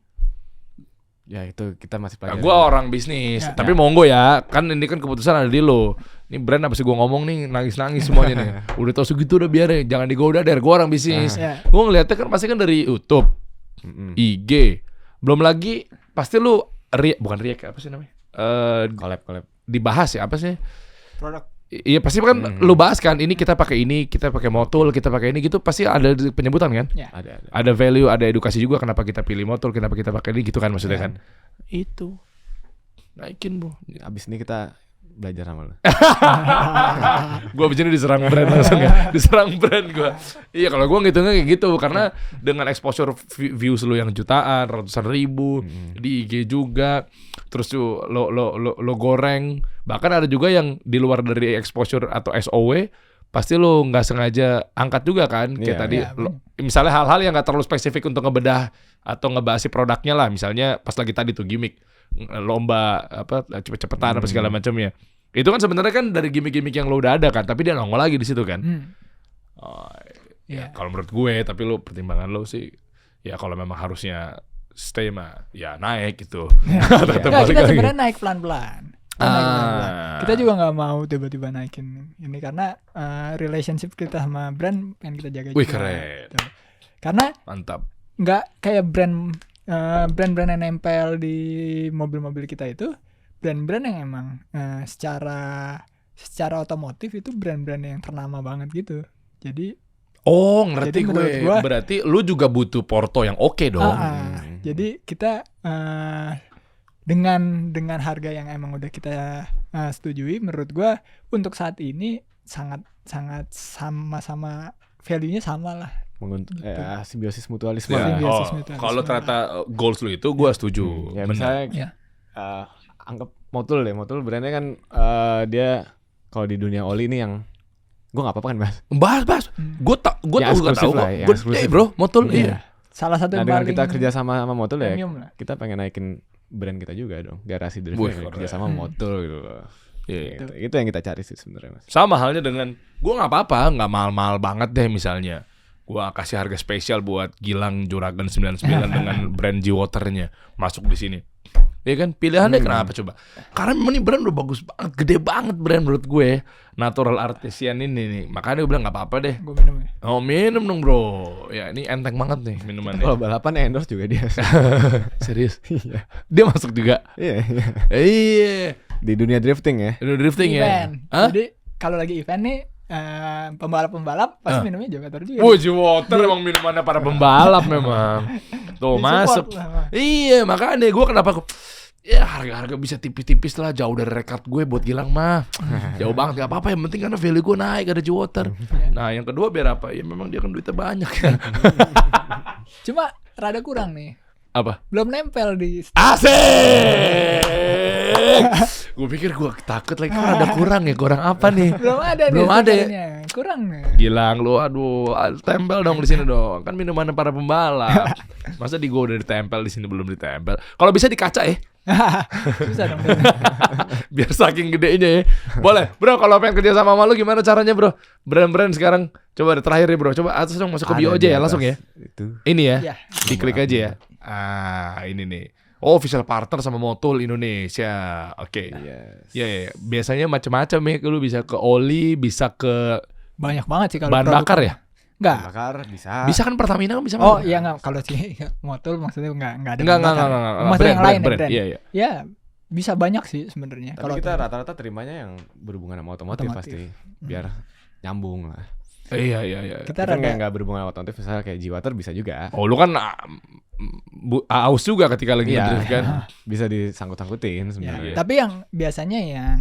Ya itu kita masih Nah, pelajari. gue orang bisnis, Ya. tapi monggo ya, kan ini kan keputusan ada di lo. Ini brand apa sih gue ngomong nih nangis-nangis semuanya nih. Udah tau segitu udah biar deh, jangan digoda der. Gue orang bisnis. Ya. Gue ngeliatnya kan pasti kan dari YouTube, IG, belum lagi pasti lu bukan riak apa sih namanya? Collab. Dibahas ya apa sih? Produk. Iya pasti kan lu bahas kan. Ini kita pakai motul, kita pakai ini gitu pasti ada penyebutan kan? Ya. Ada. Ada value, ada edukasi juga kenapa kita pilih motor, kenapa kita pakai ini gitu kan maksudnya kan. Itu. Naikin, Bu. Abis ini kita belajar sama lo. Gua abis ini diserang brand langsung ya. Diserang brand gua. Iya, kalau gua ngitungnya kayak gitu karena dengan exposure views lu yang jutaan, ratusan ribu di IG juga. Terus tuh lo goreng. Bahkan ada juga yang di luar dari exposure atau SOW pasti lo nggak sengaja angkat juga kan kayak Iya. tadi Iya, misalnya hal-hal yang nggak terlalu spesifik untuk ngebedah atau ngebahas si produknya lah, misalnya pas lagi tadi tuh gimmick lomba apa cepet-cepetan apa segala macamnya, itu kan sebenarnya kan dari gimmick-gimmick yang lo udah ada kan, tapi dia nongol lagi di situ kan. Oh, ya, Iya. kalau menurut gue, tapi lo pertimbangan lo sih ya kalau memang harusnya stay mah ya naik gitu. Tetap Nggak, balik kita lagi. sebenarnya naik pelan-pelan. Kita juga nggak mau tiba-tiba naikin ini karena relationship kita sama brand yang kita jaga Wih, juga. keren. Gitu. Karena Mantap. nggak kayak brand-brand yang nempel di mobil-mobil kita itu brand-brand yang emang secara otomotif itu brand-brand yang ternama banget gitu. Jadi Oh, ngerti Jadi menurut gue. gua- Berarti lu juga butuh porto yang oke dong. Jadi kita dengan harga yang emang udah kita setujui, menurut gua untuk saat ini sangat sama-sama value-nya sama lah. Simbiosis mutualisme. Ya. Simbiosis Oh, mutualisme. kalau ternyata goals lu itu gue setuju. Ya Benar. misalnya Ya. anggap Motul deh. Motul brandnya kan dia kalau di dunia oli ini yang gue nggak apa-apa kan mas. Bahas. Gue Yang tahu gak eksklusif tahu lah, kok. yang Gede eksklusif. bro, Motul. Iya. Iya. Salah satu Nah yang dengan paling kita kerja sama Motul ya premium lah. kita pengen naikin brand kita juga dong. Garasi Drift Wih, kerja sama Motul gitu loh. Iya. Gitu. Itu yang kita cari sih sebenarnya mas. Sama halnya dengan gue nggak apa-apa, nggak mahal-mahal banget deh misalnya. Gue kasih harga spesial buat Gilang Juragan 99 dengan brand G-Waternya masuk di sini. Ya kan pilihannya kenapa coba? Karena memang ini brand udah bagus banget, gede banget brand menurut gue. Natural Artisan ini nih. Makanya gue bilang nggak apa-apa deh. Gue minum ya. Oh minum dong bro. Ya ini enteng banget nih minumannya. Kalau balapan endorse juga dia. Serius? Dia masuk juga. Iya. Iya. Di dunia drifting ya. Udah drifting ya. Event. Hah? Jadi kalau lagi event nih pembalap-pembalap pasti minumnya Jogator juga. Wah, G-Water emang minumannya para pembalap memang. Tuh masuk. Di-support lah. Iya, makanya gue kenapa ya harga-harga bisa tipis-tipis lah, jauh dari record gue buat Gilang mah. Jauh banget, gak apa-apa, yang penting karena value gue naik ada G-Water. Nah, yang kedua biar apa? Ya memang dia kan duitnya banyak. Cuma rada kurang nih. Apa? Belum nempel di Asik. Gue pikir gue takut lagi kok ada kurang ya, kurang apa nih? belum ada Belum nih ada ya? stikernya. Kurang nih. Gilang lu, aduh, tempel dong di sini dong. Kan minuman para pembalap. Masa di gue udah ditempel di sini belum ditempel? Kalau bisa di kaca ya. Susah dong. Biar saking gedenya ya. Boleh, bro. Kalau pengen kerja sama lu gimana caranya, bro? Brand-brand sekarang. Coba deh, terakhir nih, bro. Coba atas dong masuk ke bio Ada aja di ya, atas langsung ya. Itu. Ini ya. Iya. Diklik aja ya. Ah, ini nih. Oh, official partner sama Motul Indonesia. Oke. Yes. Ya, ya. Biasanya macam-macam ya. Lu bisa ke oli, bisa ke Banyak banget sih kalau bahan produk. bakar ya. Enggak. Bakar bisa. Bisa kan Pertamina kan bisa. Oh bakar. iya enggak, kalau sih motor maksudnya enggak ada Enggak, bahan bakar. enggak. Maksudnya yang lain ya, brand. brand. Iya, iya. Ya bisa banyak sih sebenarnya. Tapi kita rata-rata terimanya yang berhubungan sama otomotif Otomotif. pasti. Biar nyambung lah. Iya. kita Kita rada nggak berhubungan sama otomotif, misalnya kayak G-Water bisa juga. Oh, lu kan aus juga ketika lagi Iya. ngedrift kan. Bisa disangkut-sangkutin ya, sebenarnya. tapi yang biasanya yang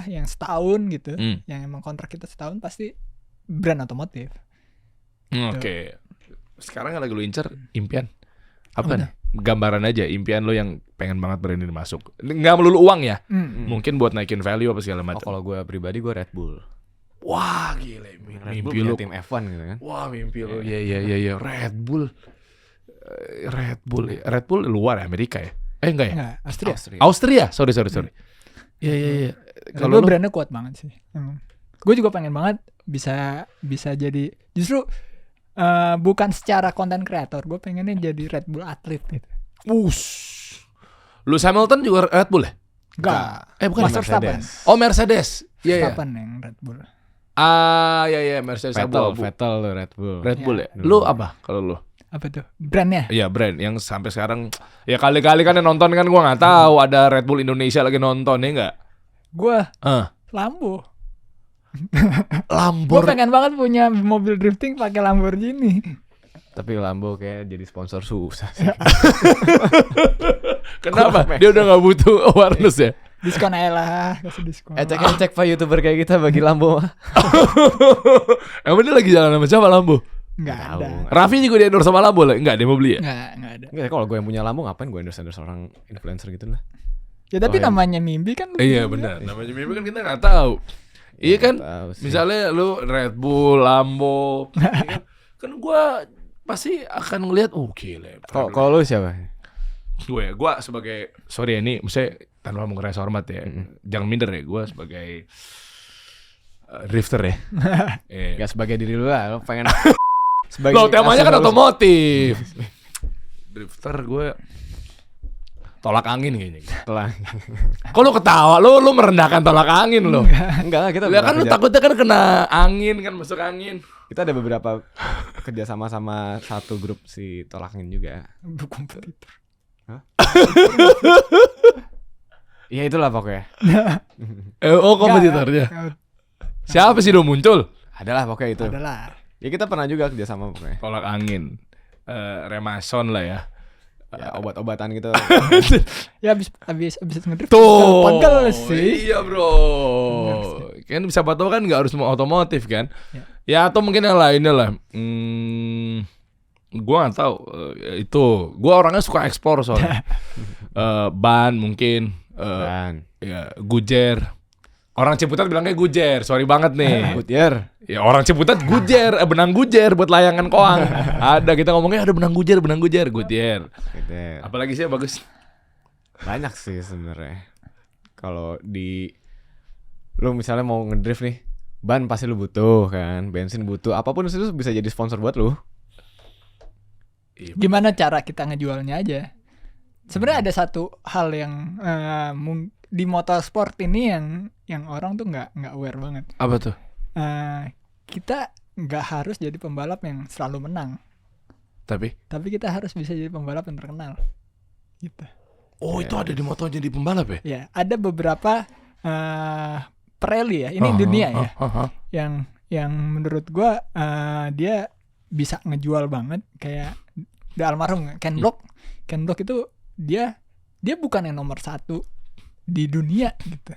yang setahun gitu, Hmm. yang emang kontrak kita setahun pasti brand otomotif. Oke. Sekarang yang lagi lu incer impian. Apa Apa nih? Gambaran aja impian lo yang pengen banget brand ini masuk. Nggak melulu uang ya. Mungkin buat naikin value apa segala Oh, macam. kalau gue pribadi gue Red Bull. Wah, gila Red mimpi Bull lu. punya tim F1 gitu kan. Wah, mimpi lu. Iya. Red Bull. Red Bull luar ya, Amerika ya? Enggak ya? Enggak, Austria. Austria. Sorry. Iya. Kalau Kalau lu brandnya kuat banget sih. Emang. Gue juga pengen banget bisa jadi justru bukan secara konten kreator, gue pengennya jadi Red Bull atlet gitu. Lewis Hamilton juga Red Bull ya? Enggak. Bukan. Master Verstappen. Oh, Mercedes. Iya. Verstappen yang Red Bull. Ah, iya Mercedes abu-abu. Vettel tuh Red Bull. Red Bull ya. Iya. Lu apa kalau lu? Apa tuh? Brandnya? Iya brand yang sampai sekarang ya kali-kali kan yang nonton kan gua nggak tahu ada Red Bull Indonesia lagi nonton ya nggak? Gue Gue Lambo. Gue pengen banget punya mobil drifting pakai Lamborghini. Tapi Lambo kayak jadi sponsor susah sih. Kenapa? Dia udah nggak butuh awareness ya? Diskon aja lah, kasih diskon. Cek pak YouTuber kayak kita bagi Lambo mah. Emang dia lagi jalan sama siapa Lambo? Enggak Tahu. ada. Raffi juga dia endorse sama Lambo lah? Enggak, dia mau beli ya? Enggak ada. Enggak, kalau gue yang punya Lambo ngapain gue endorse orang influencer gitu lah. Ya tapi Oh, iya. Iya namanya mimpi kan. benar. Namanya mimpi kan kita nggak tahu. Iya kan? Tahu sih. Misalnya lu Red Bull, Lambo, ya kan gua pasti akan ngelihat gila. Kalau lu siapa? Gue sebagai sorry ya, ini maksudnya tanpa mengurangi hormat ya. Jangan minder ya, gue sebagai drifter ya. Gak sebagai diri lu lah, lu pengen sebagai Loh, temanya kan nasional- otomotif. Drifter gue tolak angin kayaknya. Telah. Kok lu ketawa? Lu merendahkan tolak angin lo. Enggak, kita Ya kan lu kerja- takutnya kan kena angin kan, masuk angin. kita ada beberapa kerja sama satu grup si tolak angin juga. Kompetitor. Iya itulah pokoknya. Kompetitornya. Enggak, Siapa sih udah muncul? Adalah pokoknya itu. adalah. Ya kita pernah juga kerja sama pokoknya. Tolak angin. Remason lah ya. Ya, obat-obatan gitu. Ya habis ngedrift Tuh. pegel sih. Iya, Bro. Kan siapa tahu kan nggak harus mau otomotif kan. Ya. Ya atau mungkin yang lainnya lah. Gua nggak tahu itu. Gua orangnya suka eksplor soalnya. Ban mungkin Dan ya Gujer. Orang Ciputat bilangnya Gujer. Sorry banget nih. Goodyear. Ya orang Ciputat Gujer, benang Gujer buat layangan koang. Ada kita ngomongnya ada benang Gujer, Gujer. Goodyear. Apalagi sih yang bagus. Banyak sih sebenarnya. Kalau lu misalnya mau ngedrift nih, ban pasti lu butuh kan, bensin butuh, apapun itu bisa jadi sponsor buat lu. Gimana cara kita ngejualnya aja. Sebenarnya ada satu hal yang di motorsport ini yang orang tuh nggak aware banget. Apa tuh? Kita nggak harus jadi pembalap yang selalu menang, Tapi kita harus bisa jadi pembalap yang terkenal. Gitu. oh itu ada di motor jadi pembalap ya? Ya, ada beberapa Pirelli ya, ini dunia ya, yang menurut gua dia bisa ngejual banget kayak The almarhum Ken Block. Ken Block itu dia bukan yang nomor 1 di dunia gitu.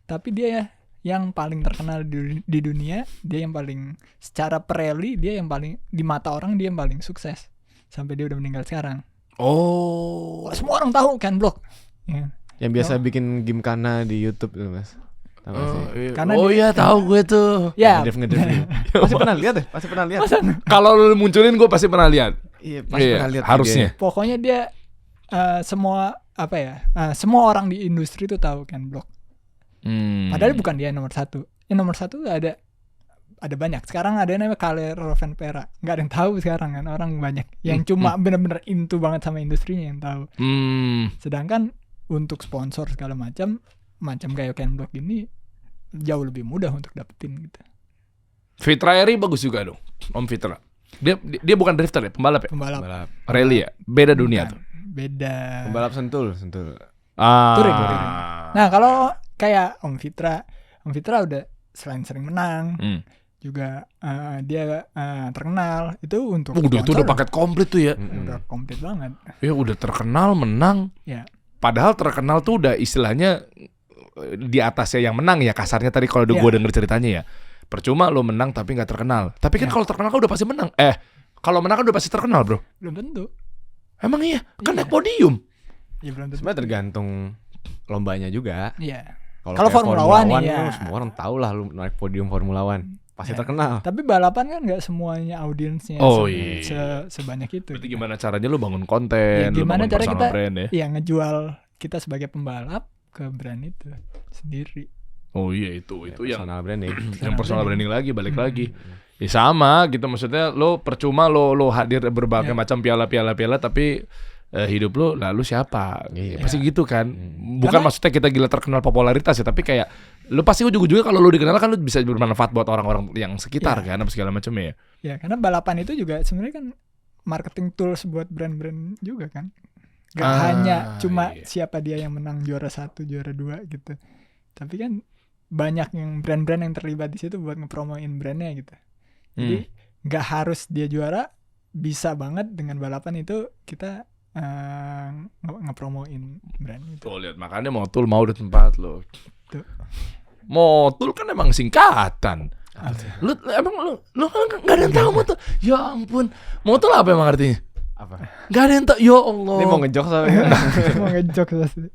Tapi dia yang paling terkenal di dunia, dia yang paling secara Pirelli, dia yang paling di mata orang dia yang paling sukses sampai dia udah meninggal sekarang. Oh. Semua orang tahu Ken Block. Ya. Yang biasa bikin gimkana di YouTube itu, Mas. Tahu nggak sih? Karena oh iya tahu gue tuh. Ya, Ngedrift gitu. Pasti pernah lihat deh, pasti pernah lihat. Kalau lu munculin gue pasti pernah lihat. Iya, pasti pernah lihat. Harusnya. pokoknya dia semua semua orang di industri itu tahu Ken Block. Padahal bukan dia yang nomor 1. Yang nomor 1 ada banyak. Sekarang ada yang namanya Kalle Rovanpera. Nggak ada yang tahu sekarang kan, orang banyak. Yang cuma bener-bener into banget sama industrinya yang tahu. Sedangkan untuk sponsor segala macam kayak Ken Block ini jauh lebih mudah untuk dapetin gitu. Fitra Eri bagus juga dong, Om Fitra. Dia bukan drifter ya, pembalap ya? Pembalap. Rally ya? Beda dunia Bukan. tuh. Beda. Pembalap sentul. Touring. Nah, kalau kayak Om Fitra udah selain sering menang, juga dia terkenal itu untuk Udah tuh udah paket komplit tuh ya. udah komplit banget. Ya udah terkenal, menang. Ya. Padahal terkenal tuh udah istilahnya di atasnya yang menang ya kasarnya tadi kalau gue denger ceritanya ya. Percuma lo menang tapi nggak terkenal. Tapi kan kalau terkenal kan udah pasti menang. Kalau menang kan udah pasti terkenal, Bro. Belum tentu. Emang iya? Kan naik podium. Ya belum tentu. Sebenarnya tergantung lombanya juga. Iya. Kalau Kalau kayak Formula One One, ya. semua orang tahu lah lu naik podium Formula One. Pasti Ya. terkenal. Tapi balapan kan nggak semuanya audiensnya Oh, iya. sebanyak itu. Berarti gimana caranya lu bangun konten, Ya, lu gimana bangun cara personal kita brand ya? ya ngejual kita sebagai pembalap ke brand itu sendiri. Oh iya itu yang personal branding. yang personal branding lagi balik lagi. Ya sama gitu maksudnya lo percuma lo hadir berbagai macam piala tapi hidup lo lalu siapa? Iya. Pasti gitu kan. Bukan Karena- maksudnya kita gila terkenal popularitas ya, tapi kayak lo pasti ujung-ujungnya kalau lo dikenal kan lo bisa bermanfaat buat orang-orang yang sekitar kan apa segala macam ya. Ya, karena balapan itu juga sebenarnya kan marketing tools buat brand-brand juga kan. Gak hanya cuma iya. siapa dia yang menang juara 1, juara 2 gitu. Tapi kan banyak yang brand-brand yang terlibat di situ buat ngepromoin brandnya gitu. Jadi gak harus dia juara, bisa banget dengan balapan itu kita ngepromoin brand itu. Tuh lihat makanya Motul mau di tempat lo. Tuh. Motul kan emang singkatan. Lu nggak ada yang tahu Motul. Ya ampun, Motul apa emang artinya? Apa? Gak ada yang tahu. Ya Allah. Ini mau ngejok soalnya. Mau ngejok pasti.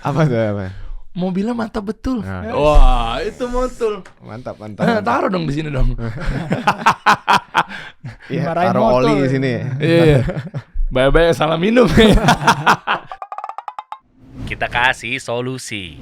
Apa tuh apa? Mobilnya mantap betul. Nah, Wah, itu Motul. mantap. Taruh dong di sini dong. Iya, Dimarahin taruh motor. oli di sini. Iya. Bye-bye salah minum. Kita kasih solusi.